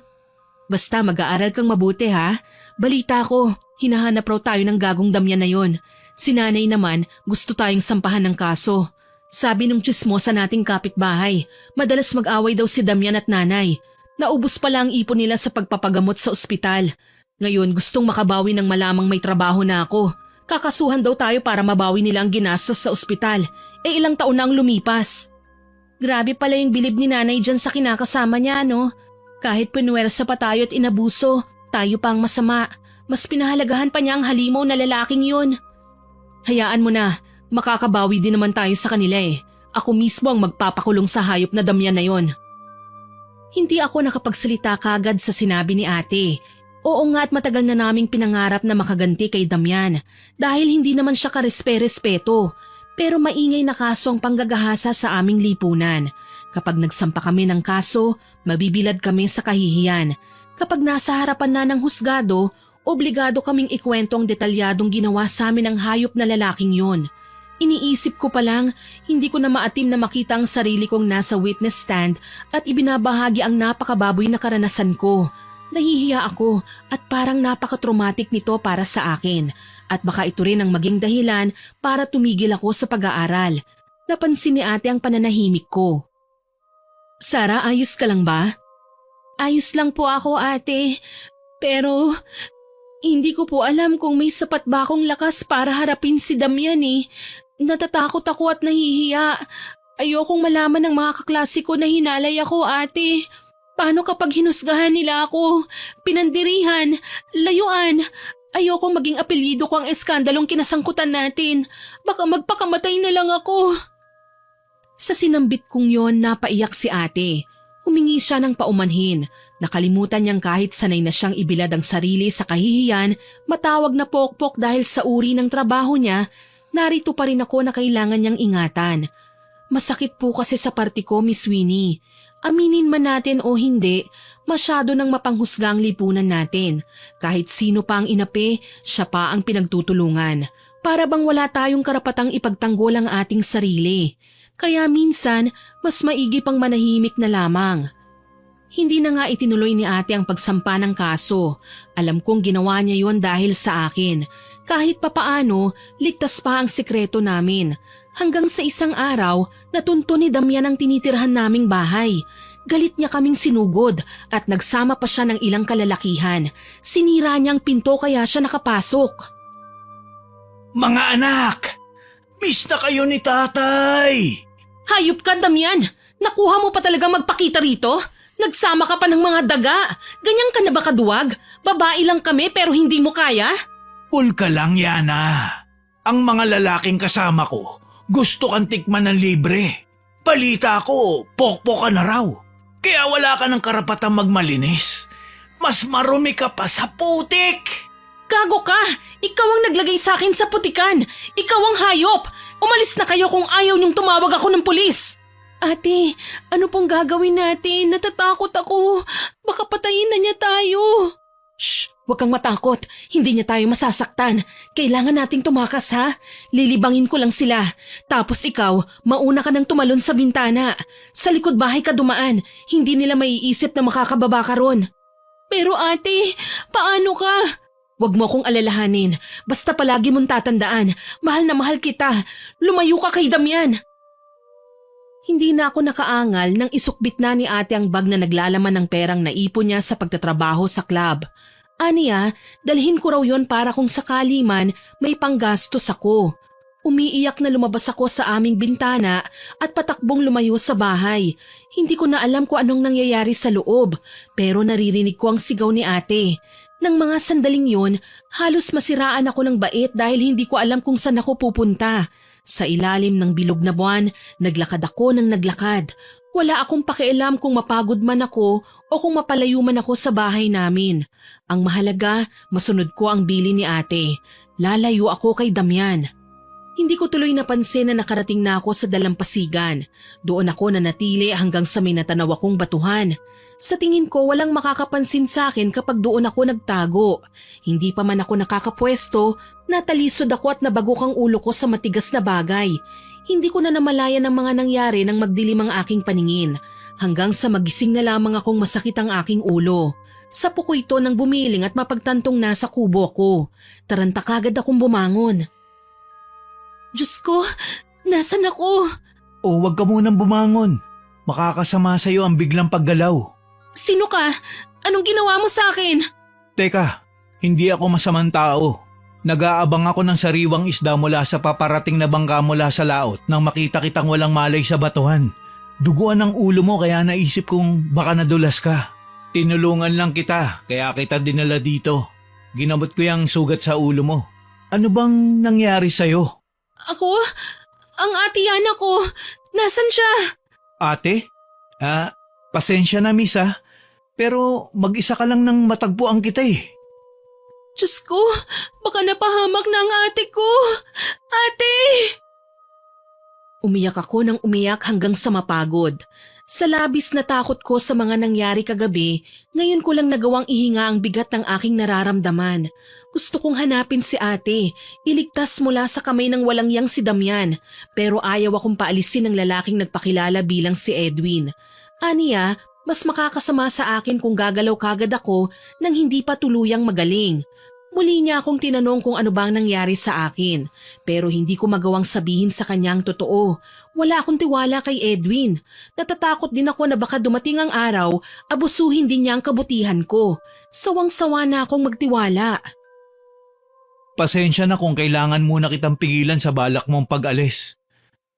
Basta mag-aaral kang mabuti, ha? Balita ko, hinahanap raw tayo ng gagong damya na yon. Si nanay naman, gusto tayong sampahan ng kaso. Sabi nung tsismosa nating kapitbahay, madalas mag-away daw si Damian at nanay. Naubos pala ang ipon nila sa pagpapagamot sa ospital. Ngayon gustong makabawi ng malamang may trabaho na ako. Kakasuhan daw tayo para mabawi nila ang ginastos sa ospital. Ilang taon na ang lumipas. Grabe pala yung bilib ni nanay dyan sa kinakasama niya, no? Kahit pinuwersa pa tayo at inabuso, tayo pa ang masama. Mas pinahalagahan pa niya ang halimaw na lalaking yun. Hayaan mo na, Makakabawi din naman tayo sa kanila eh. Ako mismo ang magpapakulong sa hayop na Damian na yon. Hindi ako nakapagsalita kagad sa sinabi ni ate. Oo nga at matagal na naming pinangarap na makaganti kay Damian dahil hindi naman siya karespe-respeto. Pero maingay na kaso ang panggagahasa sa aming lipunan. Kapag nagsampa kami ng kaso, mabibilad kami sa kahihiyan. Kapag nasa harapan na ng husgado, obligado kaming ikwento ang detalyadong ginawa sa amin ng hayop na lalaking yon. Iniisip ko pa lang, hindi ko na maatim na makita ang sarili kong nasa witness stand at ibinabahagi ang napakababoy na karanasan ko. Nahihiya ako at parang napaka-traumatic nito para sa akin at baka ito rin ang maging dahilan para tumigil ako sa pag-aaral. Napansin ni ate ang pananahimik ko. Sara, ayos ka lang ba? Ayos lang po ako ate, pero hindi ko po alam kung may sapat ba akong lakas para harapin si Damian eh. Natatakot ako at nahihiya. Ayokong malaman ng mga kaklase ko na hinalay ako ate. Paano kapag hinusgahan nila ako? Pinandirihan? Layuan? Ayokong maging apelyido ko ang eskandalong kinasangkutan natin. Baka magpakamatay na lang ako. Sa sinambit kong yon, napaiyak si ate. Humingi siya ng paumanhin. Nakalimutan niyang kahit sanay na siyang ibilad ang sarili sa kahihiyan, matawag na pokpok dahil sa uri ng trabaho niya, narito pa rin ako na kailangan niyang ingatan. Masakit po kasi sa party ko, Miss Winnie. Aminin man natin o hindi, masyado nang mapanghusga ang lipunan natin. Kahit sino pa ang inapi, siya pa ang pinagtutulungan. Para bang wala tayong karapatang ipagtanggol ang ating sarili. Kaya minsan, mas maigi pang manahimik na lamang. Hindi na nga itinuloy ni ate ang pagsampa ng kaso. Alam kong ginawa niya yon dahil sa akin. Kahit papaano, ligtas pa ang sikreto namin. Hanggang sa isang araw, natunto ni Damian ang tinitirhan naming bahay. Galit niya kaming sinugod at nagsama pa siya ng ilang kalalakihan. Sinira niyang pinto kaya siya nakapasok. Mga anak! Miss na kayo ni tatay! Hayop ka, Damian! Nakuha mo pa talaga magpakita rito? Nagsama ka pa ng mga daga. Ganyan ka na ba kaduwag? Babae lang kami pero hindi mo kaya? Cool ka lang, Yana. Ang mga lalaking kasama ko, gusto kang tikman ng libre. Balita ko, pokpok ka na raw. Kaya wala ka ng karapatang magmalinis. Mas marumi ka pa sa putik! Gago ka! Ikaw ang naglagay sa akin sa putikan! Ikaw ang hayop! Umalis na kayo kung ayaw niyong tumawag ako ng pulis! Ate, ano pong gagawin natin? Natatakot ako. Baka patayin na niya tayo. Shh! Huwag kang matakot. Hindi niya tayo masasaktan. Kailangan nating tumakas ha. Lilibangin ko lang sila. Tapos ikaw, mauna ka nang tumalon sa bintana. Sa likod bahay ka dumaan. Hindi nila maiisip na makakababa ka ron. Pero ate, paano ka? Huwag mo akong alalahanin. Basta palagi mong tatandaan. Mahal na mahal kita. Lumayo ka kay Damian. Hindi na ako nakaangal nang isukbit na ni ate ang bag na naglalaman ng perang naipon niya sa pagtatrabaho sa club. Aniya, dalhin ko raw yon para kung sakali man may panggastos ako. Umiiyak na lumabas ako sa aming bintana at patakbong lumayo sa bahay. Hindi ko na alam kung anong nangyayari sa loob, pero naririnig ko ang sigaw ni ate. Nang mga sandaling yon, halos masiraan ako ng bait dahil hindi ko alam kung saan ako pupunta. Sa ilalim ng bilog na buwan, naglakad ako ng naglakad. Wala akong pakialam kung mapagod man ako o kung mapalayo man ako sa bahay namin. Ang mahalaga, masunod ko ang bili ni ate. Lalayo ako kay Damian. Hindi ko tuloy napansin na nakarating na ako sa dalampasigan. Doon ako nanatili hanggang sa may natanaw akong batuhan. Sa tingin ko walang makakapansin sa akin kapag doon ako nagtago. Hindi pa man ako nakakapwesto, natalisod ako at nabagok ang ulo ko sa matigas na bagay. Hindi ko na namalayan ang mga nangyari nang magdilim ang aking paningin. Hanggang sa magising na lamang akong masakit ang aking ulo. Sa puko ito nang bumiling at mapagtantong nasa kubo ko. Taranta kagad akong bumangon. Diyos ko, nasan ako? O wag ka munang bumangon. Makakasama sa'yo ang biglang paggalaw. Sino ka? Anong ginawa mo sa akin? Teka, hindi ako masamang tao. Nag-aabang ako ng sariwang isda mula sa paparating na bangka mula sa laot nang makita kitang walang malay sa batuhan. Duguan ang ulo mo kaya naisip kong baka nadulas ka. Tinulungan lang kita kaya kita dinala dito. Ginabot ko yung sugat sa ulo mo. Ano bang nangyari sa'yo? Ako? Ang ate Yana ko. Nasaan siya? Ate? Pasensya na miss pero mag-isa ka lang nang matagpuan kita eh. Diyos ko, baka napahamak na ang ate ko. Ate! Umiyak ako ng umiyak hanggang sa mapagod. Sa labis na takot ko sa mga nangyari kagabi, ngayon ko lang nagawang ihinga ang bigat ng aking nararamdaman. Gusto kong hanapin si ate, iligtas mula sa kamay ng walang yang si Damian, pero ayaw akong paalisin ng lalaking nagpakilala bilang si Edwin. Aniya, mas makakasama sa akin kung gagalaw kagad ako nang hindi pa tuluyang magaling. Muli niya akong tinanong kung ano bang nangyari sa akin, pero hindi ko magawang sabihin sa kanyang totoo. Wala akong tiwala kay Edwin. Natatakot din ako na baka dumating ang araw, abusuhin din niya ang kabutihan ko. Sawang-sawa na akong magtiwala. Pasensya na kung kailangan muna kitang pigilan sa balak mong pag-alis.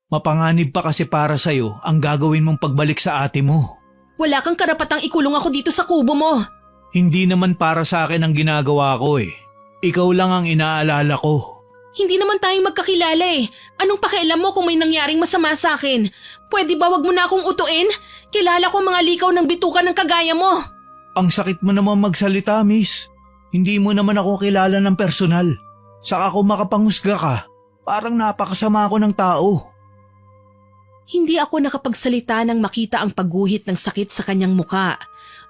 Mapanganib pa kasi para sa'yo ang gagawin mong pagbalik sa ate mo. Wala kang karapatang ikulong ako dito sa kubo mo. Hindi naman para sa akin ang ginagawa ko eh. Ikaw lang ang inaalala ko. Hindi naman tayong magkakilala eh. Anong pakialam mo kung may nangyaring masama sa akin? Pwede ba wag mo na akong utuin? Kilala ko mga likaw ng bituka ng kagaya mo. Ang sakit mo naman magsalita, miss. Hindi mo naman ako kilala ng personal. Saka kung makapanghusga ka, parang napakasama ako ng tao. Hindi ako nakapagsalita nang makita ang pagguhit ng sakit sa kanyang muka.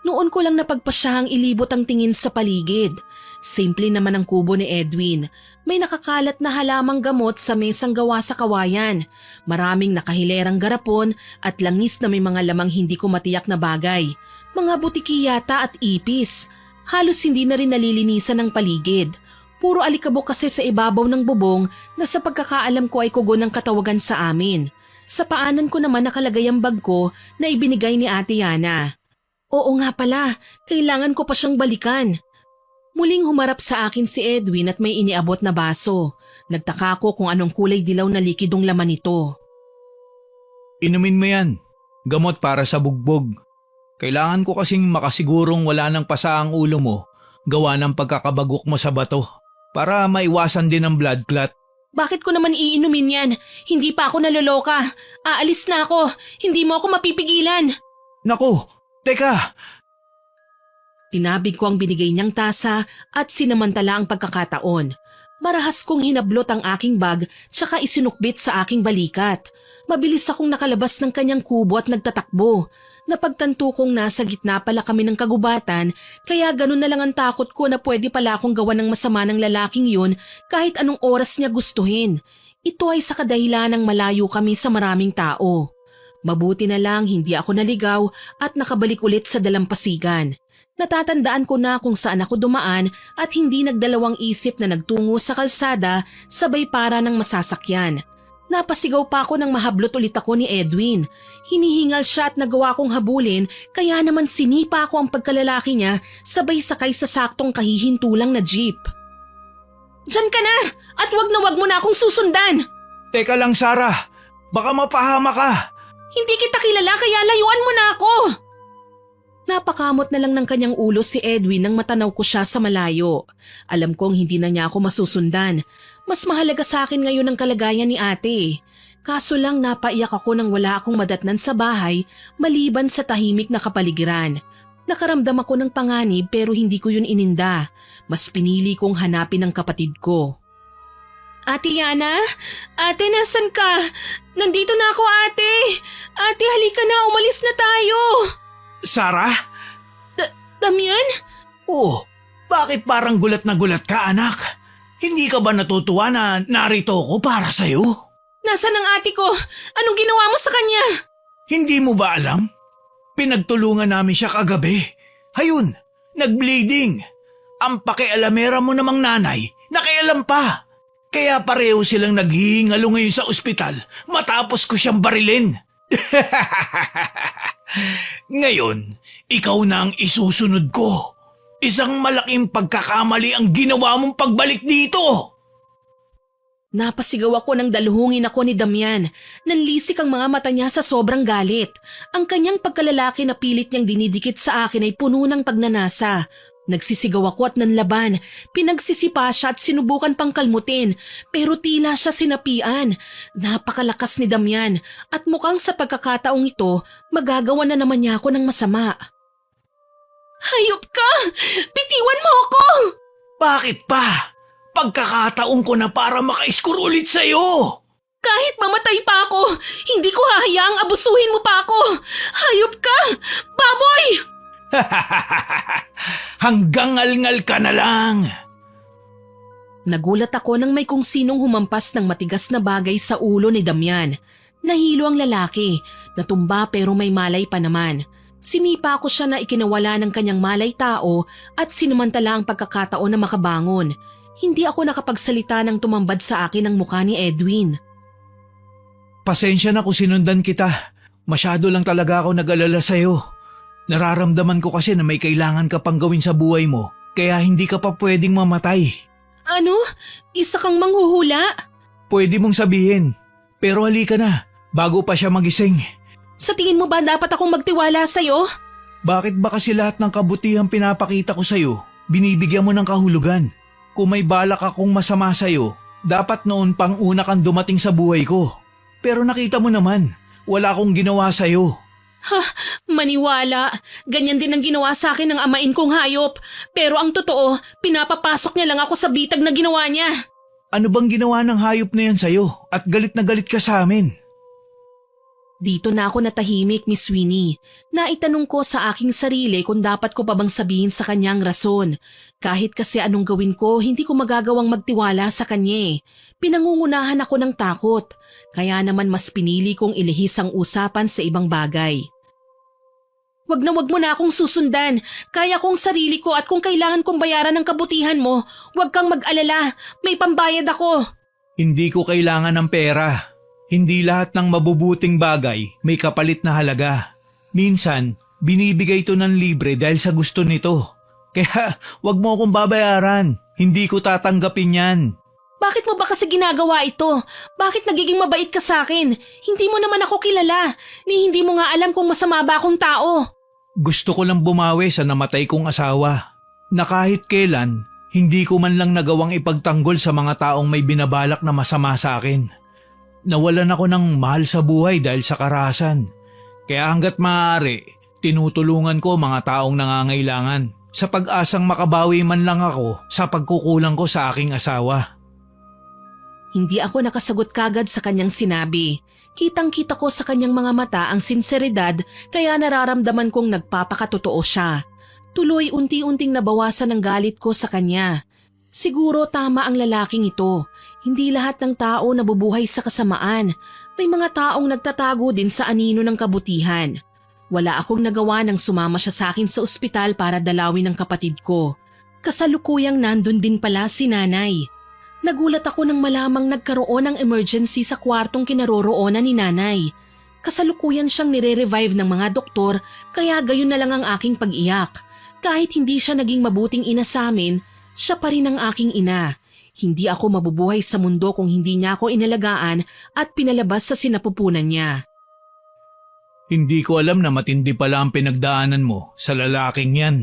Noon ko lang napagpasyahang ilibot ang tingin sa paligid. Simple naman ang kubo ni Edwin. May nakakalat na halamang gamot sa mesang gawa sa kawayan. Maraming nakahilerang garapon at langis na may mga lamang hindi ko matiyak na bagay. Mga butiki yata at ipis. Halos hindi na rin nalilinisan ang paligid. Puro alikabok kasi sa ibabaw ng bubong na sa pagkakaalam ko ay kugon ng katawagan sa amin. Sa paanan ko naman nakalagay ang bag ko na ibinigay ni Ate Yana. Oo nga pala, kailangan ko pa siyang balikan. Muling humarap sa akin si Edwin at may iniabot na baso. Nagtaka ko kung anong kulay dilaw na likidong laman nito. Inumin mo yan. Gamot para sa bugbog. Kailangan ko kasing makasigurong wala nang pasa ang ulo mo gawa ng pagkakabagok mo sa bato para maiwasan din ang blood clot. Bakit ko naman iinumin yan? Hindi pa ako naloloka. Aalis na ako. Hindi mo ako mapipigilan. Naku, teka! Tinabig ko ang binigay niyang tasa at sinamantala ang pagkakataon. Marahas kong hinablot ang aking bag tsaka isinukbit sa aking balikat. Mabilis akong nakalabas ng kanyang kubo at nagtatakbo. Napagtanto kong nasa gitna pala kami ng kagubatan kaya ganun na lang ang takot ko na pwede pala akong gawa ng masama ng lalaking yun kahit anong oras niya gustuhin. Ito ay sa kadahilan ng malayo kami sa maraming tao. Mabuti na lang hindi ako naligaw at nakabalik ulit sa dalampasigan. Natatandaan ko na kung saan ako dumaan at hindi nagdalawang isip na nagtungo sa kalsada sabay para ng masasakyan. Napasigaw pa ako nang mahablot ulit ako ni Edwin. Hinihingal siya at nagawa kong habulin kaya naman sinipa ako ang pagkalalaki niya sabay sakay sa saktong kahihintulang na jeep. Diyan ka na! At wag mo na akong susundan! Teka lang, Sarah. Baka mapahama ka. Hindi kita kilala kaya layuan mo na ako! Napakamot na lang ng kanyang ulo si Edwin nang matanaw ko siya sa malayo. Alam kong hindi na niya ako masusundan. Mas mahalaga sa akin ngayon ang kalagayan ni ate. Kaso lang napaiyak ako nang wala akong madatnan sa bahay maliban sa tahimik na kapaligiran. Nakaramdam ako ng panganib pero hindi ko yun ininda. Mas pinili kong hanapin ang kapatid ko. Ate Yana? Ate, nasan ka? Nandito na ako, ate. Ate, halika na, umalis na tayo. Sarah? Damian? Oh, bakit parang gulat na gulat ka, anak? Hindi ka ba natutuwa na narito ko para sa'yo? Nasaan ang ate ko? Anong ginawa mo sa kanya? Hindi mo ba alam? Pinagtulungan namin siya kagabi. Hayun, nag-bleeding. Ang pakialamera mo namang nanay, nakialam pa. Kaya pareho silang naghihingalo ngayon sa ospital matapos ko siyang barilin. Ngayon, ikaw na ang isusunod ko. Isang malaking pagkakamali ang ginawa mong pagbalik dito. Napasigaw ako nang daluhungin ako ni Damian. Nanlisik ang mga mata niya sa sobrang galit. Ang kanyang pagkalalaki na pilit niyang dinidikit sa akin ay puno ng pagnanasa. Nagsisigaw ako at nanlaban. Pinagsisipa siya at sinubukan pang kalmutin, pero tila siya sinapian. Napakalakas ni Damian at mukhang sa pagkakataong ito, magagawa na naman niya ako ng masama. Hayop ka! Bitiwan mo ako! Bakit pa? Pagkakataon ko na para maka-score ulit sa'yo! Kahit mamatay pa ako, hindi ko hahayaang abusuhin mo pa ako! Hayop ka! Baboy! Hanggang ngal-ngal ka na lang! Nagulat ako nang may kung sinong humampas ng matigas na bagay sa ulo ni Damian. Nahilo ang lalaki, natumba pero may malay pa naman. Sinipa ko siya na ikinawala ng kanyang malay tao at sinumantala ang pagkakataon na makabangon. Hindi ako nakapagsalita nang tumambad sa akin ang mukha ni Edwin. Pasensya na kung sinundan kita. Masyado lang talaga ako nag-alala sa'yo. Nararamdaman ko kasi na may kailangan ka pang gawin sa buhay mo, kaya hindi ka pa pwedeng mamatay. Ano? Isa kang manghuhula? Pwede mong sabihin, pero halika na, bago pa siya magising. Sa tingin mo ba dapat akong magtiwala sa'yo? Bakit ba kasi lahat ng kabutihang pinapakita ko sa'yo, binibigyan mo ng kahulugan? Kung may balak akong masama sa'yo, dapat noon pang una kang dumating sa buhay ko. Pero nakita mo naman, wala akong ginawa sa'yo. Ha, maniwala. Ganyan din ang ginawa sa akin ng amain kong hayop. Pero ang totoo, pinapapasok niya lang ako sa bitag na ginawa niya. Ano bang ginawa ng hayop na yan sa'yo at galit na galit ka sa amin? Dito na ako natahimik, Miss Winnie. Naitanong ko sa aking sarili kung dapat ko pa bang sabihin sa kanyang rason. Kahit kasi anong gawin ko, hindi ko magagawang magtiwala sa kanya. Pinangungunahan ako ng takot. Kaya naman mas pinili kong ilihis ang usapan sa ibang bagay. Wag mo na akong susundan. Kaya kong sarili ko at kung kailangan kong bayaran ng kabutihan mo, wag kang mag-alala. May pambayad ako. Hindi ko kailangan ng pera. Hindi lahat ng mabubuting bagay may kapalit na halaga. Minsan, binibigay ito ng libre dahil sa gusto nito. Kaya wag mo akong babayaran. Hindi ko tatanggapin yan. Bakit mo ba kasi ginagawa ito? Bakit nagiging mabait ka sa akin? Hindi mo naman ako kilala. Ni hindi mo nga alam kung masama ba akong tao. Gusto ko lang bumawi sa namatay kong asawa. Na kahit kailan, hindi ko man lang nagawang ipagtanggol sa mga taong may binabalak na masama sa akin. Nawalan ako ng mahal sa buhay dahil sa karahasan. Kaya hanggat maaari, tinutulungan ko mga taong nangangailangan sa pag-asang makabawi man lang ako sa pagkukulang ko sa aking asawa. Hindi ako nakasagot kagad sa kanyang sinabi. Kitang-kita ko sa kanyang mga mata ang sinseridad kaya nararamdaman kong nagpapakatotoo siya. Tuloy unti-unting nabawasan ang galit ko sa kanya. Siguro tama ang lalaking ito. Hindi lahat ng tao nabubuhay sa kasamaan. May mga taong nagtatago din sa anino ng kabutihan. Wala akong nagawa nang sumama siya sa akin sa ospital para dalawin ng kapatid ko. Kasalukuyang nandun din pala si nanay. Nagulat ako nang malamang nagkaroon ng emergency sa kwartong kinaroroonan ni nanay. Kasalukuyan siyang nire-revive ng mga doktor kaya gayon na lang ang aking pag-iyak. Kahit hindi siya naging mabuting ina sa amin, siya pa rin ang aking ina. Hindi ako mabubuhay sa mundo kung hindi niya ako inalagaan at pinalabas sa sinapupunan niya. Hindi ko alam na matindi pala ang pinagdaanan mo sa lalaking yan.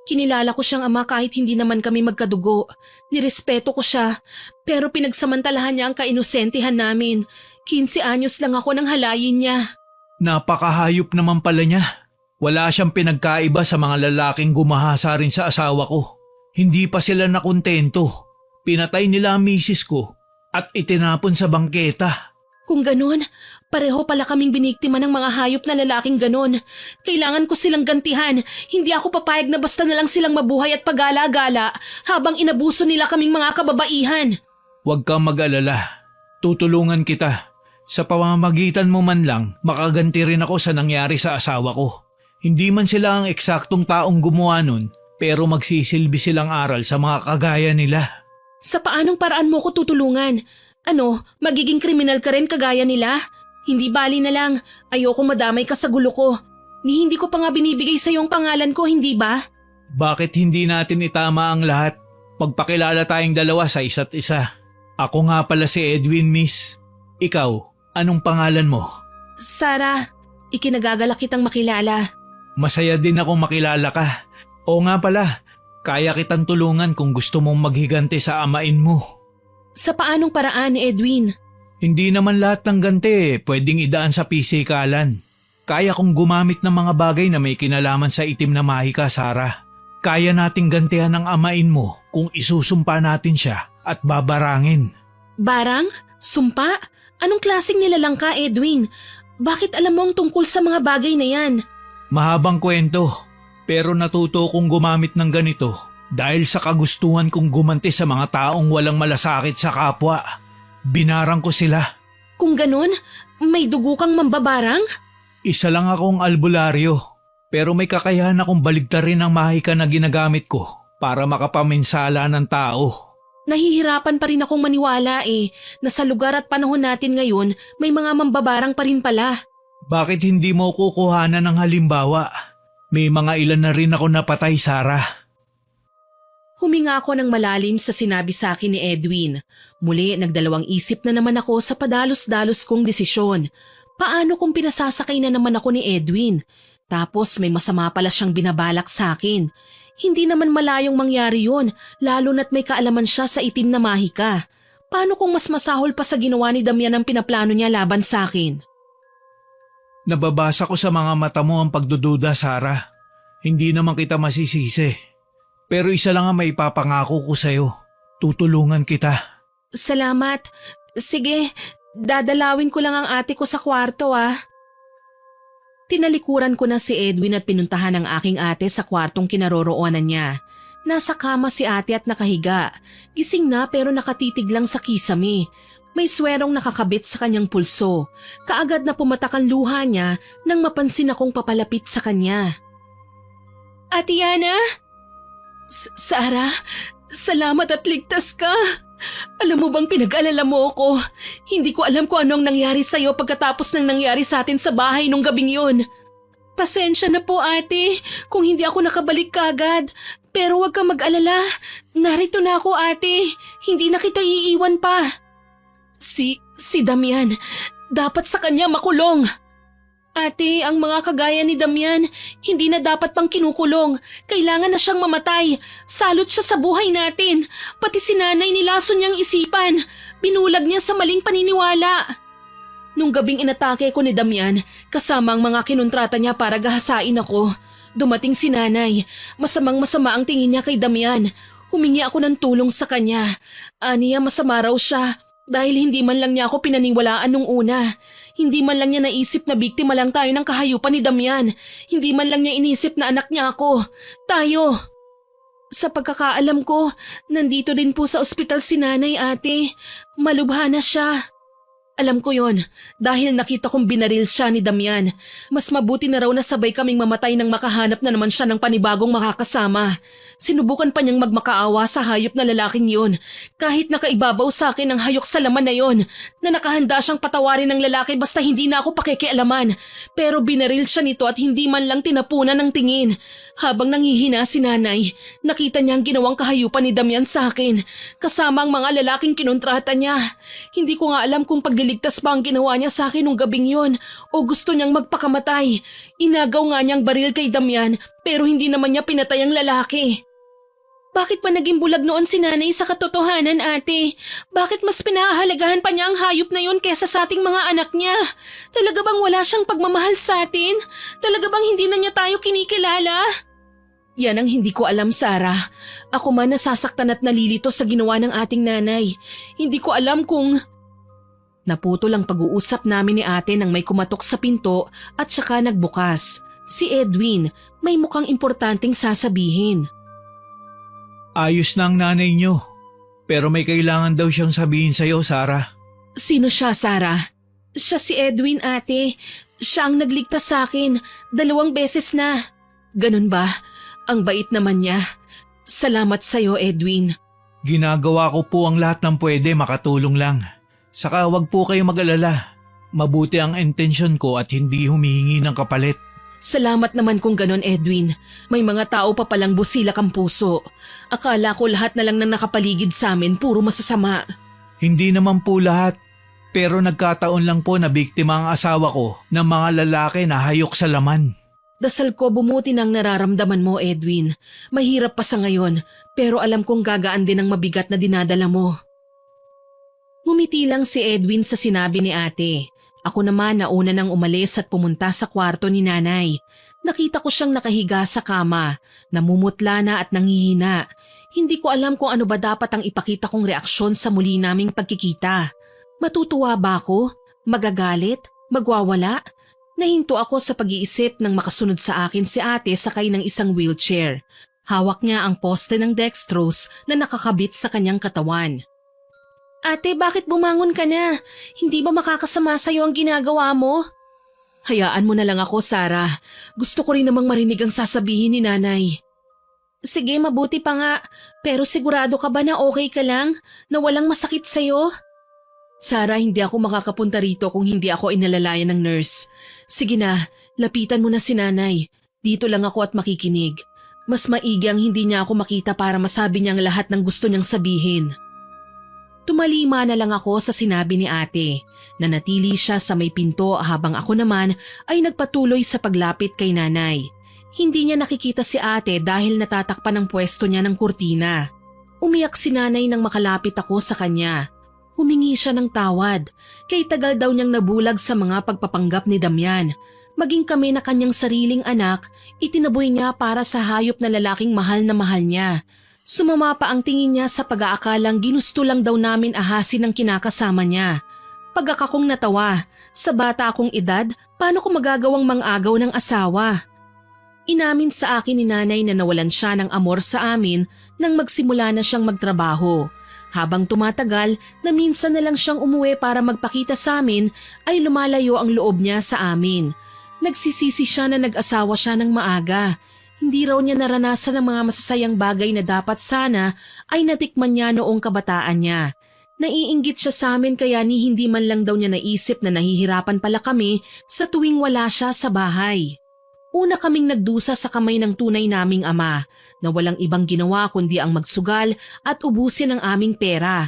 Kinilala ko siyang ama kahit hindi naman kami magkadugo. Nirespeto ko siya, pero pinagsamantalahan niya ang kainosentihan namin. 15 anyos lang ako nang halayin niya. Napakahayop naman pala niya. Wala siyang pinagkaiba sa mga lalaking gumahasa rin sa asawa ko. Hindi pa sila nakontento. Pinatay nila ang misis ko at itinapon sa bangketa. Kung ganun, pareho pala kaming biniktima ng mga hayop na lalaking ganun. Kailangan ko silang gantihan. Hindi ako papayag na basta na lang silang mabuhay at pagala-gala habang inabuso nila kaming mga kababaihan. Huwag kang mag-alala. Tutulungan kita. Sa pamamagitan mo man lang, makaganti rin ako sa nangyari sa asawa ko. Hindi man sila ang eksaktong taong gumawa nun, pero magsisilbi silang aral sa mga kagaya nila. Sa paanong paraan mo ko tutulungan? Ano, magiging kriminal ka rin kagaya nila? Hindi bali na lang, ayoko madamay ka sa gulo ko. Ni hindi ko pa nga binibigay sa iyong pangalan ko, hindi ba? Bakit hindi natin itama ang lahat? Pagpakilala tayong dalawa sa isa't isa. Ako nga pala si Edwin, miss. Ikaw, anong pangalan mo? Sarah, ikinagagalak kitang makilala. Masaya din akong makilala ka. Oo nga pala, Kaya kitang tulungan kung gusto mong maghiganti sa amain mo. Sa paanong paraan, Edwin? Hindi naman lahat ng ganti pwedeng idaan sa pisikalan. Kaya kong gumamit ng mga bagay na may kinalaman sa itim na mahika, Sarah. Kaya nating gantihan ang amain mo kung isusumpa natin siya at babarangin. Barang? Sumpa? Anong klaseng nilalang ka, Edwin? Bakit alam mo ang tungkol sa mga bagay na yan? Mahabang kwento, pero natuto kong gumamit ng ganito dahil sa kagustuhan kong gumanti sa mga taong walang malasakit sa kapwa. Binarang ko sila. Kung ganun, may dugo kang mambabarang? Isa lang akong albularyo, pero may kakayahan akong baligtarin ang mahika na ginagamit ko para makapaminsala ng tao. Nahihirapan pa rin akong maniwala na sa lugar at panahon natin ngayon may mga mambabarang pa rin pala. Bakit hindi mo kukuhanan ng halimbawa? May mga ilan na rin ako napatay, Sarah. Huminga ako ng malalim sa sinabi sa akin ni Edwin. Muli nagdalawang isip na naman ako sa padalos-dalos kong desisyon. Paano kung pinasasakay na naman ako ni Edwin? Tapos may masama pala siyang binabalak sa akin. Hindi naman malayong mangyari yun, lalo na't may kaalaman siya sa itim na mahika. Paano kung mas masahol pa sa ginawa ni Damian ang pinaplano niya laban sa akin? Nababasa ko sa mga mata mo ang pagdududa, Sarah. Hindi naman kita masisisi. Pero isa lang ang maipapangako ko sa'yo. Tutulungan kita. Salamat. Sige, dadalawin ko lang ang ate ko sa kwarto Tinalikuran ko na si Edwin at pinuntahan ang aking ate sa kwartong kinaroroonan niya. Nasa kama si ate at nakahiga. Gising na pero nakatitig lang sa kisame. May swerong nakakabit sa kanyang pulso. Kaagad na pumatak ang luha niya nang mapansin akong papalapit sa kanya. Ate Yana? Sarah, salamat at ligtas ka. Alam mo bang pinag-alala mo ako? Hindi ko alam kung anong nangyari sa'yo pagkatapos ng nangyari sa atin sa bahay nung gabing yun. Pasensya na po ate kung hindi ako nakabalik kagad. Pero huwag kang mag-alala. Narito na ako ate. Hindi na kita iiwan pa. Si Damian, dapat sa kanya makulong. Ate, ang mga kagaya ni Damian, hindi na dapat pang kinukulong. Kailangan na siyang mamatay. Salot siya sa buhay natin. Pati si nanay nilason niyang isipan. Binulag niya sa maling paniniwala. Nung gabing inatake ko ni Damian, kasama ang mga kinontrata niya para gahasain ako, dumating si nanay. Masamang-masama ang tingin niya kay Damian. Humingi ako ng tulong sa kanya. Aniya masama raw siya dahil hindi man lang niya ako pinaniwalaan nung una. Hindi man lang niya naisip na biktima lang tayo ng kahayupan ni Damian. Hindi man lang niya inisip na anak niya ako. Tayo. Sa pagkakaalam ko, nandito din po sa ospital si nanay ate. Malubha na siya. Alam ko yon dahil nakita kong binaril siya ni Damian. Mas mabuti na raw na sabay kaming mamatay nang makahanap na naman siya ng panibagong makakasama. Sinubukan pa niyang magmakaawa sa hayop na lalaking yon. Kahit nakaibabaw sa akin ang hayok sa laman na yon, na nakahanda siyang patawarin ng lalaki basta hindi na ako pakikialaman. Pero binaril siya nito at hindi man lang tinapunan ng tingin. Habang nanghihina si nanay, nakita niya ang ginawang kahayupan ni Damian sa akin, kasama ang mga lalaking kinontrata niya. Hindi ko nga alam kung pagliligtas ba ang ginawa niya sa akin nung gabing yon o gusto niyang magpakamatay. Inagaw nga niyang baril kay Damian pero hindi naman niya pinatay ang lalaki. Bakit pa naging bulag noon si nanay sa katotohanan, ate? Bakit mas pinahahalagahan pa niya ang hayop na yon kesa sa ating mga anak niya? Talaga bang wala siyang pagmamahal sa atin? Talaga bang hindi na niya tayo kinikilala? Yan ang hindi ko alam, Sarah. Ako man nasasaktan at nalilito sa ginawa ng ating nanay. Hindi ko alam kung... Naputol ang pag-uusap namin ni ate nang may kumatok sa pinto at saka nagbukas. Si Edwin, may mukhang importanteng sasabihin. Ayos na ang nanay niyo. Pero may kailangan daw siyang sabihin sa'yo, Sarah. Sino siya, Sarah? Siya si Edwin, ate. Siya ang nagligtas sa akin. 2 beses na. Ganun ba? Ang bait naman niya. Salamat sa'yo, Edwin. Ginagawa ko po ang lahat ng pwede, makatulong lang. Saka wag po kayo mag-alala. Mabuti ang intensyon ko at hindi humihingi ng kapalit. Salamat naman kung ganon, Edwin. May mga tao pa palang busilak ang puso. Akala ko lahat na lang ng nakapaligid sa amin puro masasama. Hindi naman po lahat. Pero nagkataon lang po na biktima ang asawa ko ng mga lalaki na hayok sa laman. Dasal ko bumuti ng nararamdaman mo, Edwin. Mahirap pa sa ngayon, pero alam kong gagaan din ang mabigat na dinadala mo. Ngumiti lang si Edwin sa sinabi ni ate. Ako naman nauna nang umalis at pumunta sa kwarto ni nanay. Nakita ko siyang nakahiga sa kama, namumutla na at nangihina. Hindi ko alam kung ano ba dapat ang ipakita kong reaksyon sa muli naming pagkikita. Matutuwa ba ako? Magagalit? Magwawala? Nahinto ako sa pag-iisip nang makasunod sa akin si ate sakay ng isang wheelchair. Hawak niya ang poste ng dextrose na nakakabit sa kanyang katawan. Ate, bakit bumangon ka na? Hindi ba makakasama sa'yo ang ginagawa mo? Hayaan mo na lang ako, Sarah. Gusto ko rin namang marinig ang sasabihin ni nanay. Sige, mabuti pa nga. Pero sigurado ka ba na okay ka lang? Na walang masakit sa'yo? Sarah, hindi ako makakapunta rito kung hindi ako inalalayan ng nurse. Sige na, lapitan mo na si nanay. Dito lang ako at makikinig. Mas maigi ang hindi niya ako makita para masabi niya ang lahat ng gusto niyang sabihin. Tumalima na lang ako sa sinabi ni ate. Nanatili siya sa may pinto habang ako naman ay nagpatuloy sa paglapit kay nanay. Hindi niya nakikita si ate dahil natatakpan ang pwesto niya ng kurtina. Umiyak si nanay nang makalapit ako sa kanya. Humingi siya ng tawad, kay tagal daw niyang nabulag sa mga pagpapanggap ni Damian. Maging kami na kanyang sariling anak, itinaboy niya para sa hayop na lalaking mahal niya. Sumama pa ang tingin niya sa pag-aakalang ginusto lang daw namin ahasin ang kinakasama niya. Pagkakakong natawa, sa bata akong edad, paano ko magagawang mangagaw ng asawa? Inamin sa akin ni nanay na nawalan siya ng amor sa amin nang magsimula na siyang magtrabaho. Habang tumatagal na minsan na lang siyang umuwi para magpakita sa amin ay lumalayo ang loob niya sa amin. Nagsisisi siya na nag-asawa siya ng maaga. Hindi raw niya naranasan ang mga masasayang bagay na dapat sana ay natikman niya noong kabataan niya. Naiinggit siya sa amin kaya ni hindi man lang daw niya naisip na nahihirapan pala kami sa tuwing wala siya sa bahay. Una kaming nagdusa sa kamay ng tunay naming ama na walang ibang ginawa kundi ang magsugal at ubusin ang aming pera.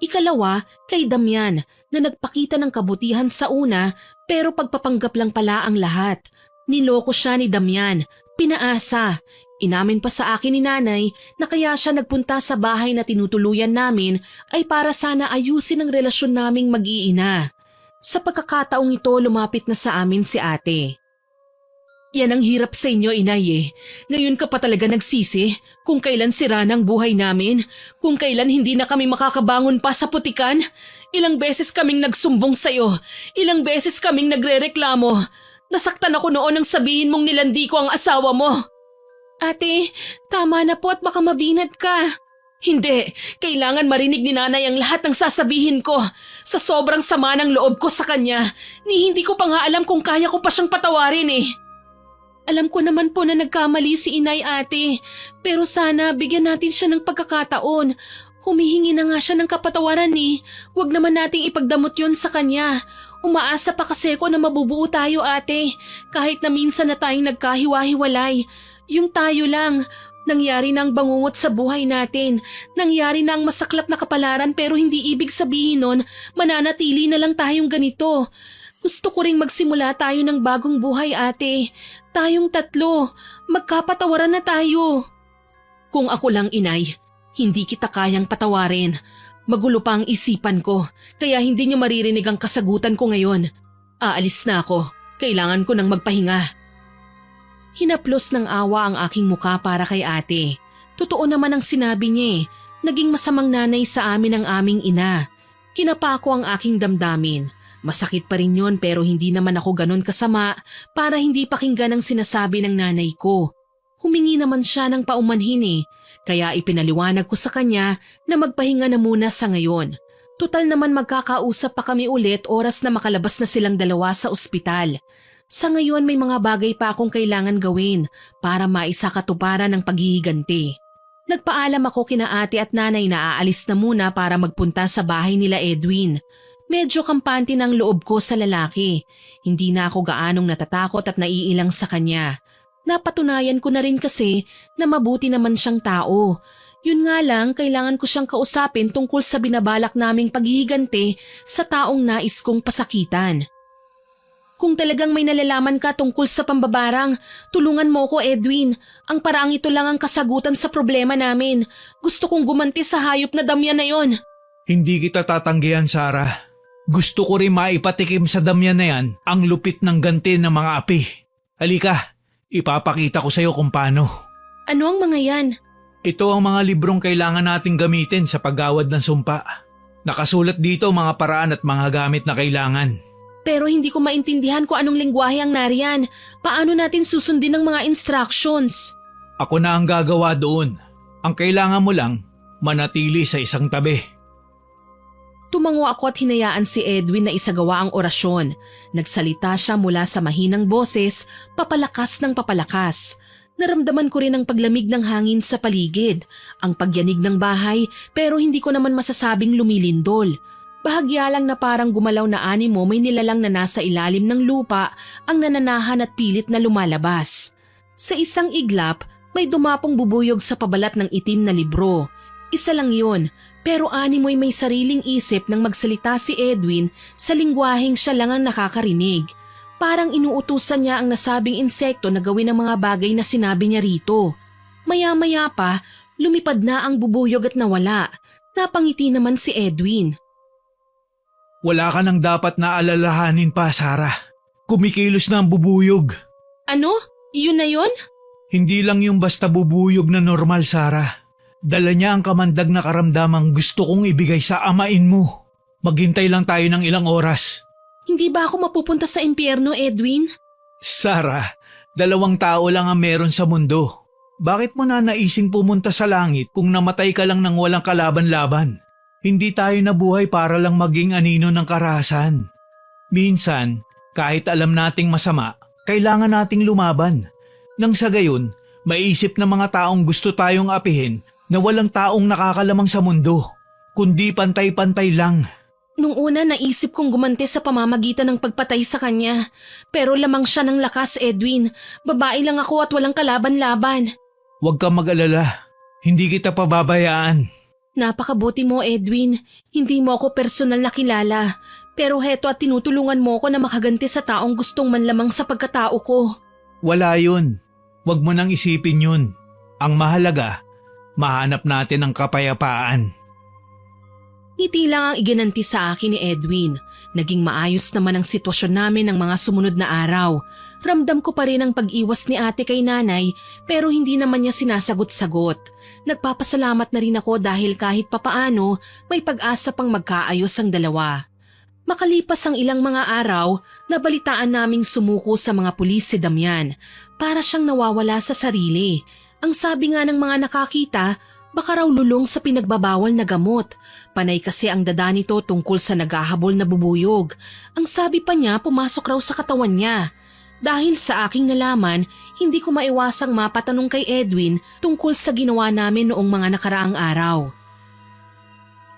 Ikalawa, kay Damian na nagpakita ng kabutihan sa una pero pagpapanggap lang pala ang lahat. Niloko siya ni Damian, pinaasa. Inamin pa sa akin ni nanay na kaya siya nagpunta sa bahay na tinutuluyan namin ay para sana ayusin ang relasyon naming mag-iina. Sa pagkakataong ito lumapit na sa amin si ate. Yan ang hirap sa inyo, inay eh. Ngayon ka pa talaga nagsisi kung kailan sira ng buhay namin, kung kailan hindi na kami makakabangon pa sa putikan. Ilang beses kaming nagsumbong sa'yo, ilang beses kaming nagrereklamo. Nasaktan ako noon nang sabihin mong nilandi ko ang asawa mo. Ate, tama na po at baka mabinat ka. Hindi, kailangan marinig ni nanay ang lahat ng sasabihin ko. Sa sobrang sama ng loob ko sa kanya, hindi ko pa nga alam kung kaya ko pa siyang patawarin eh. Alam ko naman po na nagkamali si inay ate, pero sana bigyan natin siya ng pagkakataon. Humihingi na nga siya ng kapatawaran eh. Huwag naman nating ipagdamot yon sa kanya. Umaasa pa kasi ako na mabubuo tayo ate, kahit na minsan na tayong nagkahiwa-hiwalay. Yung tayo lang, nangyari na ang bangungot sa buhay natin. Nangyari na ang masaklap na kapalaran pero hindi ibig sabihin nun mananatili na lang tayong ganito. Gusto ko ring magsimula tayo ng bagong buhay ate. Tayong tatlo, magkapatawaran na tayo. Kung ako lang inay, hindi kita kayang patawarin. Magulo pa ang isipan ko, kaya hindi niyo maririnig ang kasagutan ko ngayon. Aalis na ako, kailangan ko nang magpahinga. Hinaplos ng awa ang aking muka para kay ate. Totoo naman ang sinabi niya eh, naging masamang nanay sa amin ang aming ina. Kinapa ko ang aking damdamin. Masakit pa rin yun pero hindi naman ako ganon kasama para hindi pakinggan ang sinasabi ng nanay ko. Humingi naman siya ng paumanhin eh, kaya ipinaliwanag ko sa kanya na magpahinga na muna sa ngayon. Tutal naman magkakausap pa kami ulit oras na makalabas na silang dalawa sa ospital. Sa ngayon may mga bagay pa akong kailangan gawin para maisakatuparan ng paghihiganti. Nagpaalam ako kina ate at nanay na aalis na muna para magpunta sa bahay nila Edwin. Medyo kampante ng loob ko sa lalaki. Hindi na ako gaanong natatakot at naiilang sa kanya. Napatunayan ko na rin kasi na mabuti naman siyang tao. Yun nga lang, kailangan ko siyang kausapin tungkol sa binabalak naming paghihiganti sa taong nais kong pasakitan. Kung talagang may nalalaman ka tungkol sa pambabarang, tulungan mo ko, Edwin. Ang paraang ito lang ang kasagutan sa problema namin. Gusto kong gumanti sa hayop na damyan na yon. Hindi kita tatanggihan, Sarah. Gusto ko rin maipatikim sa damyan na yan ang lupit ng ganti ng mga api. Halika, ipapakita ko sa'yo kung paano. Ano ang mga yan? Ito ang mga librong kailangan nating gamitin sa paggawad ng sumpa. Nakasulat dito mga paraan at mga gamit na kailangan. Pero hindi ko maintindihan kung anong lengguwahe ang nariyan. Paano natin susundin ang mga instructions? Ako na ang gagawa doon. Ang kailangan mo lang, manatili sa isang tabi. Tumango ako at hinayaan si Edwin na isagawa ang orasyon. Nagsalita siya mula sa mahinang boses, papalakas ng papalakas. Naramdaman ko rin ang paglamig ng hangin sa paligid, ang pagyanig ng bahay, pero hindi ko naman masasabing lumilindol. Bahagya lang na parang gumalaw na animo may nilalang na nasa ilalim ng lupa ang nananahan at pilit na lumalabas. Sa isang iglap, may dumapong bubuyog sa pabalat ng itim na libro. Isa lang yun, pero animo'y may sariling isip nang magsalita si Edwin sa lingwaheng siya lang ang nakakarinig. Parang inuutusan niya ang nasabing insekto na gawin ang mga bagay na sinabi niya rito. Maya-maya pa, lumipad na ang bubuyog at nawala. Napangiti naman si Edwin. Wala ka nang dapat na alalahanin pa, Sarah. Kumikilos na ang bubuyog. Ano? Iyon na yun? Hindi lang yung basta bubuyog na normal, Sarah. Dala niya ang kamandag na karamdamang gusto kong ibigay sa amain mo. Maghintay lang tayo ng ilang oras. Hindi ba ako mapupunta sa impyerno, Edwin? Sarah, 2 tao lang ang meron sa mundo. Bakit mo na naising pumunta sa langit kung namatay ka lang ng walang kalaban-laban? Hindi tayo nabuhay para lang maging anino ng karahasan. Minsan, kahit alam nating masama, kailangan nating lumaban. Nang sa gayon, maisip ng mga taong gusto tayong apihin na walang taong nakakalamang sa mundo, kundi pantay-pantay lang. Nung una naisip kong gumanti sa pamamagitan ng pagpatay sa kanya. Pero lamang siya ng lakas, Edwin. Babae lang ako at walang kalaban-laban. Huwag kang mag-alala. Hindi kita pababayaan. Napakabuti mo, Edwin. Hindi mo ako personal na kilala. Pero heto at tinutulungan mo ako na makaganti sa taong gustong manlamang sa pagkatao ko. Wala yun. Huwag mo nang isipin yun. Ang mahalaga, mahanap natin ang kapayapaan. Ngiti lang ang iginanti sa akin ni Edwin. Naging maayos naman ang sitwasyon namin ng mga sumunod na araw. Ramdam ko pa rin ang pag-iwas ni ate kay nanay pero hindi naman niya sinasagot-sagot. Nagpapasalamat na rin ako dahil kahit papaano may pag-asa pang magkaayos ang dalawa. Makalipas ang ilang mga araw, nabalitaan naming sumuko sa mga pulis si Damian. Para siyang nawawala sa sarili. Ang sabi nga ng mga nakakita, baka raw lulong sa pinagbabawal na gamot. Panay kasi ang dada nito tungkol sa naghahabol na bubuyog. Ang sabi pa niya pumasok raw sa katawan niya. Dahil sa aking nalaman, hindi ko maiwasang mapatanong kay Edwin tungkol sa ginawa namin noong mga nakaraang araw.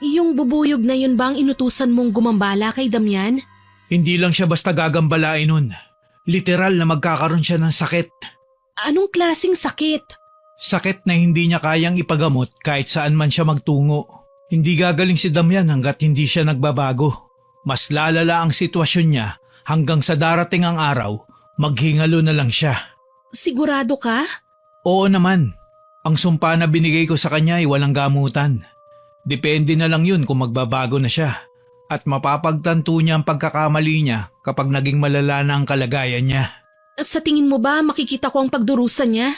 Yung bubuyog na yun ba ang inutusan mong gumambala kay Damian? Hindi lang siya basta gagambalain nun. Literal na magkakaroon siya ng sakit. Anong klaseng sakit? Sakit na hindi niya kayang ipagamot kahit saan man siya magtungo. Hindi gagaling si Damian hanggat hindi siya nagbabago. Mas lalala ang sitwasyon niya hanggang sa darating ang araw, maghingalo na lang siya. Sigurado ka? Oo naman. Ang sumpa na binigay ko sa kanya ay walang gamutan. Depende na lang yun kung magbabago na siya. At mapapagtanto niya ang pagkakamali niya kapag naging malala na ang kalagayan niya. Sa tingin mo ba makikita ko ang pagdurusa niya?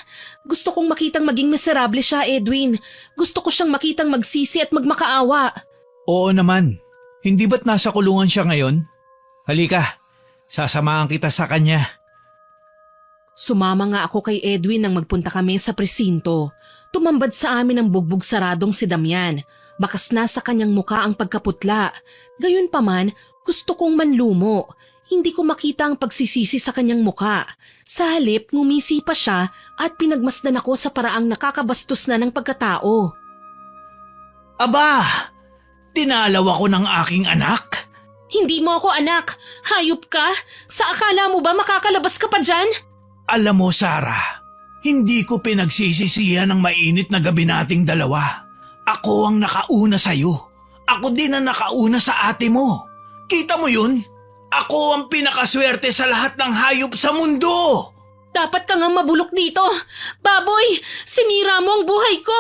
Gusto kong makitang maging miserable siya, Edwin. Gusto ko siyang makitang magsisi at magmakaawa. Oo naman. Hindi ba't nasa kulungan siya ngayon? Halika, sasamahan kita sa kanya. Sumama nga ako kay Edwin nang magpunta kami sa presinto. Tumambad sa amin ang bugbog saradong si Damian. Bakas na sa kanyang muka ang pagkaputla. Gayunpaman, gusto kong manlumo. Hindi ko makita ang pagsisisi sa kanyang muka. Sa halip, ngumisi pa siya at pinagmasdan ako sa paraang nakakabastos na ng pagkatao. Aba! Tinalaw ako ng aking anak? Hindi mo ako anak! Hayop ka! Sa akala mo ba makakalabas ka pa dyan? Alam mo, Sarah, hindi ko pinagsisisihan ang mainit na gabi nating dalawa. Ako ang nakauna sa'yo. Ako din ang nakauna sa ate mo. Kita mo yun? Ako ang pinakaswerte sa lahat ng hayop sa mundo! Dapat ka nga mabulok dito. Baboy, sinira mo ang buhay ko.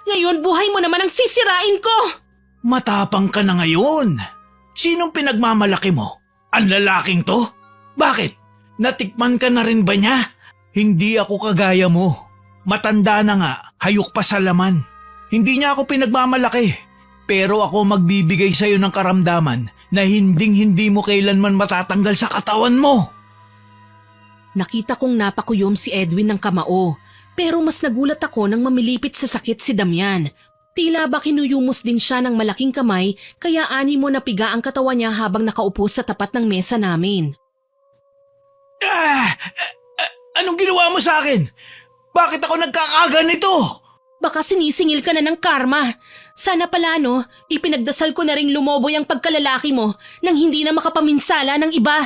Ngayon buhay mo naman ang sisirain ko. Matapang ka na ngayon. Sinong pinagmamalaki mo? Ang lalaking to? Bakit? Natikman ka na rin ba niya? Hindi ako kagaya mo. Matanda na nga, hayok pa sa laman. Hindi niya ako pinagmamalaki. Pero ako magbibigay sa'yo ng karamdaman na hinding-hindi mo kailanman matatanggal sa katawan mo. Nakita kong napakuyom si Edwin ng kamao. Pero mas nagulat ako nang mamilipit sa sakit si Damian. Tila ba kinuyumos din siya ng malaking kamay kaya animo na piga ang katawan niya habang nakaupo sa tapat ng mesa namin. Anong ginawa mo sa akin? Bakit ako nagkakaganito? Baka sinisingil ka na ng karma. Sana pala ipinagdasal ko na ring lumoboy ang pagkalalaki mo nang hindi na makapaminsala ng iba.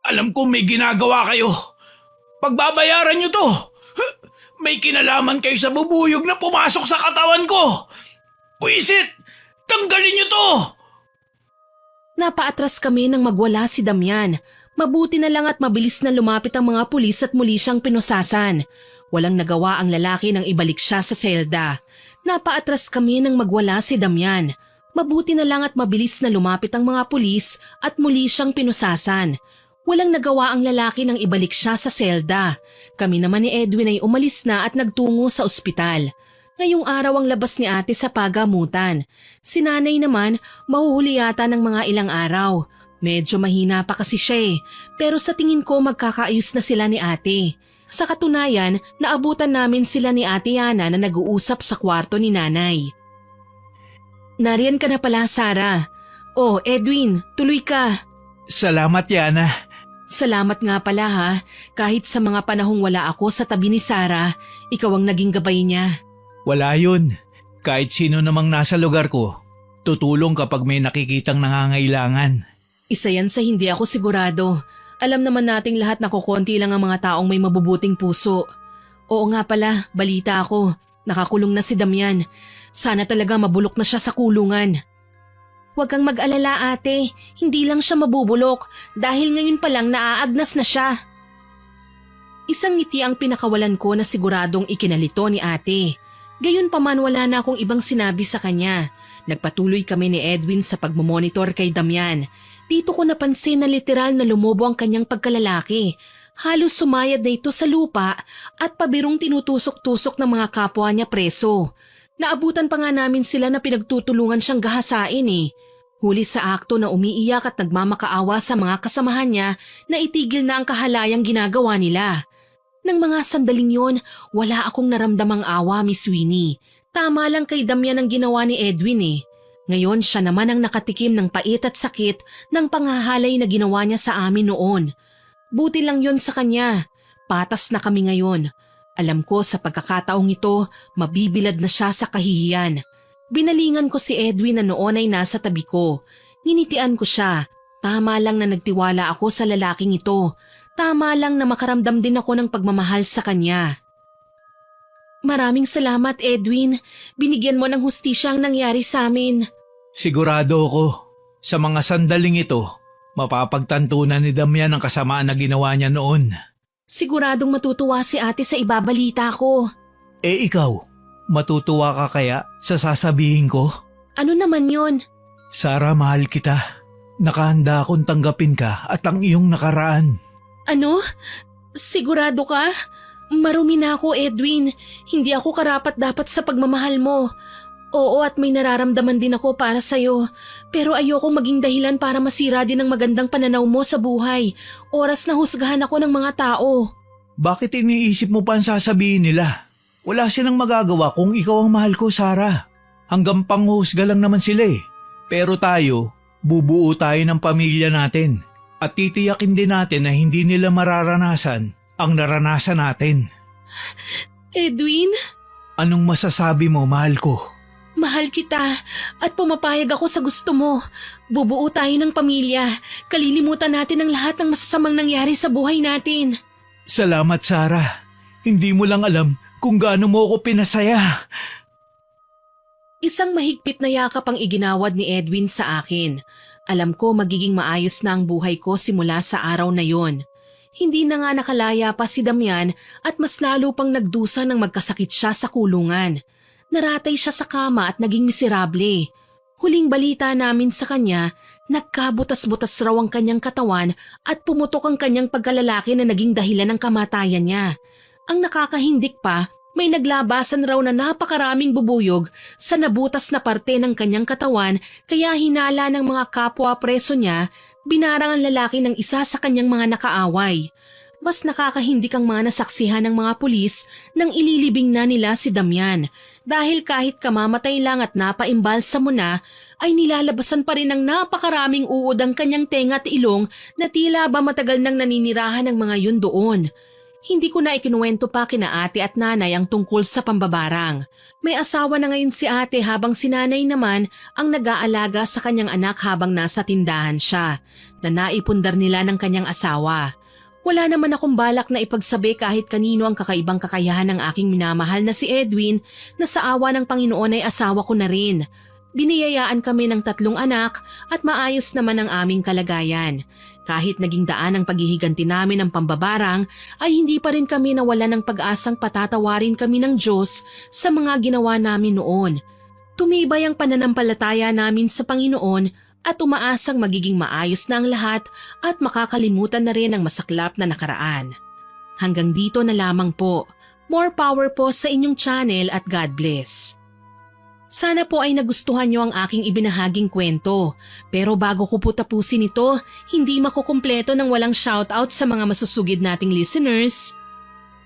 Alam ko may ginagawa kayo. Pagbabayaran niyo to. May kinalaman kayo sa bubuyog na pumasok sa katawan ko. Puisit! Tanggalin niyo to! Napaatras kami nang magwala si Damian. Mabuti na lang at mabilis na lumapit ang mga pulis at muli siyang pinusasan. Walang nagawa ang lalaki nang ibalik siya sa selda. Napaatras kami nang magwala si Damian. Mabuti na lang at mabilis na lumapit ang mga pulis at muli siyang pinusasan. Walang nagawa ang lalaki nang ibalik siya sa selda. Kami naman ni Edwin ay umalis na at nagtungo sa ospital. Ngayong araw ang labas ni ate sa pagamutan. Si nanay naman mahuhuli yata ng mga ilang araw. Medyo mahina pa kasi siya pero sa tingin ko magkakaayos na sila ni ate. Sa katunayan, naabutan namin sila ni Ate Yana na nag-uusap sa kwarto ni nanay. Nariyan ka na pala, Sarah. Oh, Edwin, tuloy ka. Salamat, Yana. Salamat nga pala ha. Kahit sa mga panahong wala ako sa tabi ni Sarah, ikaw ang naging gabay niya. Wala yun. Kahit sino namang nasa lugar ko, tutulong kapag may nakikitang nangangailangan. Isa yan sa hindi ako sigurado. Alam naman nating lahat na kukonti lang ang mga taong may mabubuting puso. Oo nga pala, balita ako. Nakakulong na si Damian. Sana talaga mabulok na siya sa kulungan. Huwag kang mag-alala ate, hindi lang siya mabubulok dahil ngayon pa lang naaagnas na siya. Isang ngiti ang pinakawalan ko na siguradong ikinalito ni ate. Gayunpaman wala na akong ibang sinabi sa kanya. Nagpatuloy kami ni Edwin sa pagmomonitor kay Damian. Dito ko napansin na literal na lumobo ang kanyang pagkalalaki. Halos sumayad na ito sa lupa at pabirong tinutusok-tusok ng mga kapwa niya preso. Naabutan pa nga namin sila na pinagtutulungan siyang gahasain Huli sa akto na umiiyak at nagmamakaawa sa mga kasamahan niya na itigil na ang kahalayang ginagawa nila. Nang mga sandaling yon, wala akong naramdamang awa, Miss Winnie. Tama lang kay Damian ang ginawa ni Edwin Ngayon siya naman ang nakatikim ng pait at sakit ng panghahalay na ginawa niya sa amin noon. Buti lang yon sa kanya. Patas na kami ngayon. Alam ko sa pagkakataong ito, mabibilad na siya sa kahihiyan. Binalingan ko si Edwin na noon ay nasa tabi ko. Nginitian ko siya. Tama lang na nagtiwala ako sa lalaking ito. Tama lang na makaramdam din ako ng pagmamahal sa kanya. Maraming salamat, Edwin. Binigyan mo ng hustisya ang nangyari sa amin. Sigurado ako, sa mga sandaling ito, mapapagtantunan ni Damian ang kasamaan na ginawa niya noon. Siguradong matutuwa si ate sa ibabalita ko. Ikaw, matutuwa ka kaya sa sasabihin ko? Ano naman yon? Sarah, mahal kita. Nakahanda akong tanggapin ka at ang iyong nakaraan. Ano? Sigurado ka? Marumi na ako, Edwin. Hindi ako karapat-dapat sa pagmamahal mo. Oo, at may nararamdaman din ako para sa'yo. Pero ayokong maging dahilan para masira din ang magandang pananaw mo sa buhay. Oras na husgahan ako ng mga tao. Bakit iniisip mo pa ang sasabihin nila? Wala silang magagawa kung ikaw ang mahal ko, Sarah. Hanggang panghusga lang naman sila Pero tayo, bubuo tayo ng pamilya natin. At titiyakin din natin na hindi nila mararanasan ang naranasan natin. Edwin? Anong masasabi mo, mahal ko? Mahal kita at pumapayag ako sa gusto mo. Bubuo tayo ng pamilya. Kalilimutan natin ang lahat ng masasamang nangyari sa buhay natin. Salamat, Sarah. Hindi mo lang alam kung gaano mo ako pinasaya. Isang mahigpit na yakap ang iginawad ni Edwin sa akin. Alam ko magiging maayos na ang buhay ko simula sa araw na yon. Hindi na nga nakalaya pa si Damian at mas lalo pang nagdusa nang magkasakit siya sa kulungan. Naratay siya sa kama at naging miserable. Huling balita namin sa kanya, nagkabutas-butas raw ang kanyang katawan at pumutok ang kanyang pagkalalaki na naging dahilan ng kamatayan niya. Ang nakakahindik pa, may naglabasan raw na napakaraming bubuyog sa nabutas na parte ng kanyang katawan kaya hinala ng mga kapwa preso niya, binarang ang lalaki ng isa sa kanyang mga nakaaway. Mas nakakahindik ang mga nasaksihan ng mga pulis nang ililibing na nila si Damian dahil kahit kamamatay lang at napaimbalsa mo na ay nilalabasan pa rin ng napakaraming uod ang kanyang tenga at ilong na tila ba matagal nang naninirahan ng mga yun doon. Hindi ko na ikinuwento pa kina ate at nanay ang tungkol sa pambabarang. May asawa na ngayon si ate habang si nanay naman ang nag-aalaga sa kanyang anak habang nasa tindahan siya, na naipundar nila ng kanyang asawa. Wala naman akong balak na ipagsabi kahit kanino ang kakaibang kakayahan ng aking minamahal na si Edwin na sa awa ng Panginoon ay asawa ko na rin. Biniyayaan kami ng 3 anak at maayos naman ang aming kalagayan. Kahit naging daan ang paghihiganti namin ng pambabarang, ay hindi pa rin kami nawala ng pag-asang patatawarin kami ng Diyos sa mga ginawa namin noon. Tumibay ang pananampalataya namin sa Panginoon at umaasang magiging maayos na ang lahat at makakalimutan na rin ang masaklap na nakaraan. Hanggang dito na lamang po. More power po sa inyong channel at God bless. Sana po ay nagustuhan niyo ang aking ibinahaging kwento. Pero bago ko po tapusin ito, hindi makukumpleto ng walang shoutout sa mga masusugid nating listeners.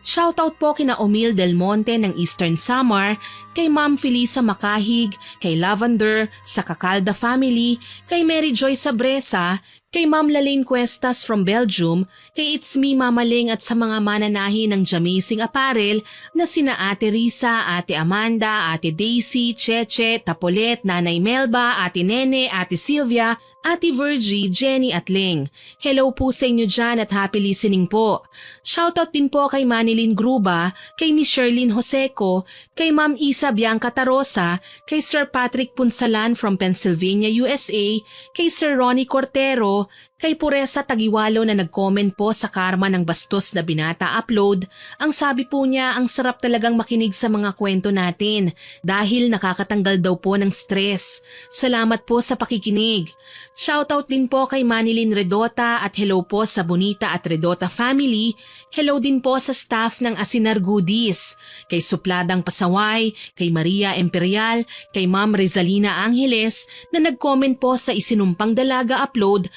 Shoutout po kina Omil Del Monte ng Eastern Samar, kay Ma'am Felisa Makahig, kay Lavender sa Cacalda family, kay Mary Joy Sabresa, kay Ma'am Lalaine Cuestas from Belgium, kay It's Me Mama Ling at sa mga mananahi ng Jamazing Apparel na sina Ate Risa, Ate Amanda, Ate Daisy, Cheche, Tapolet, Nanay Melba, Ate Nene, Ate Sylvia, Ate Virgie, Jenny at Ling. Hello po sa inyo dyan at happy listening po. Shoutout din po kay Manilyn Gruba, kay Miss Sherlyn Joseco, kay Ma'am Isa Bianca Tarosa, kay Sir Patrick Punsalan from Pennsylvania, USA, kay Sir Ronnie Cortero, kay Puresa Tagiwalo na nag-comment po sa Karma ng Bastos na Binata upload. Ang sabi po niya, ang sarap talagang makinig sa mga kwento natin dahil nakakatanggal daw po ng stress. Salamat po sa pakikinig. Shoutout din po kay Manilyn Redota at hello po sa Bonita at Redota family. Hello din po sa staff ng Asinar Goodies, kay Supladang Pasaway, kay Maria Imperial, kay Ma'am Rizalina Angeles na nag-comment po sa Isinumpang Dalaga upload.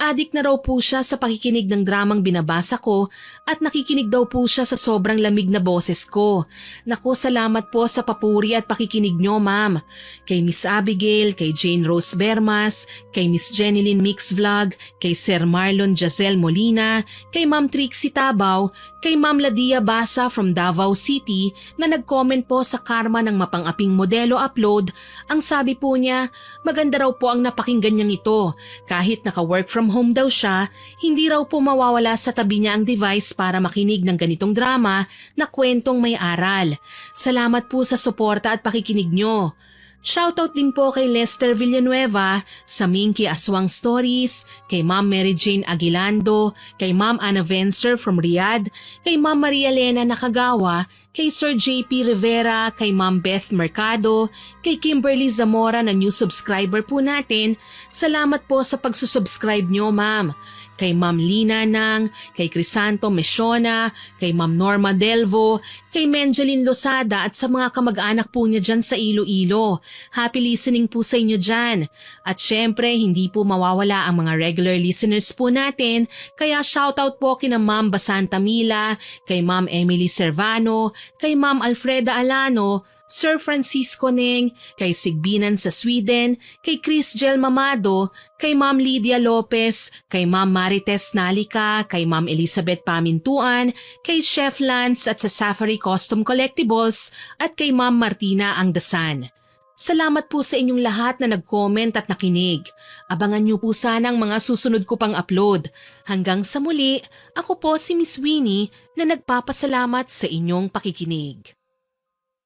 Adik na raw po siya sa pakikinig ng dramang binabasa ko at nakikinig daw po siya sa sobrang lamig na boses ko. Naku, salamat po sa papuri at pakikinig nyo, ma'am. Kay Miss Abigail, kay Jane Rose Bermas, kay Miss Jenilyn Mix Vlog, kay Sir Marlon Jazel Molina, kay Ma'am Trixie Tabaw, kay Ma'am Ladia Basa from Davao City na nag-comment po sa Karma ng Mapang-aping Modelo upload. Ang sabi po niya, maganda raw po ang napakinggan niyang ito. Kahit naka-work from home daw siya, hindi raw po mawawala sa tabi niya ang device para makinig ng ganitong drama na kwentong may aral. Salamat po sa suporta at pakikinig niyo. Shoutout din po kay Lester Villanueva, sa Minky Aswang Stories, kay Ma'am Mary Jane Aguilando, kay Ma'am Anna Vencer from Riyadh, kay Ma'am Maria Elena Nakagawa, kay Sir JP Rivera, kay Ma'am Beth Mercado, kay Kimberly Zamora na new subscriber po natin. Salamat po sa pagsusubscribe nyo, ma'am. Kay Ma'am Lina Nang, kay Crisanto Mesiona, kay Ma'am Norma Delvo, kay Menjeline Losada at sa mga kamag-anak po niya dyan sa Iloilo. Happy listening po sa inyo dyan. At syempre, hindi po mawawala ang mga regular listeners po natin, kaya shoutout po kina Ma'am Basanta Mila, kay Ma'am Emily Servano, kay Ma'am Alfreda Alano, Sir Francisco Neng, kay Sigbinan sa Sweden, kay Chris Gel Mamado, kay Ma'am Lydia Lopez, kay Ma'am Marites Nalika, kay Ma'am Elizabeth Pamintuan, kay Chef Lance at sa Safari Custom Collectibles, at kay Ma'am Martina Angdasan. Salamat po sa inyong lahat na nag-comment at nakinig. Abangan niyo po sana ang mga susunod ko pang upload. Hanggang sa muli, ako po si Miss Winnie na nagpapasalamat sa inyong pakikinig.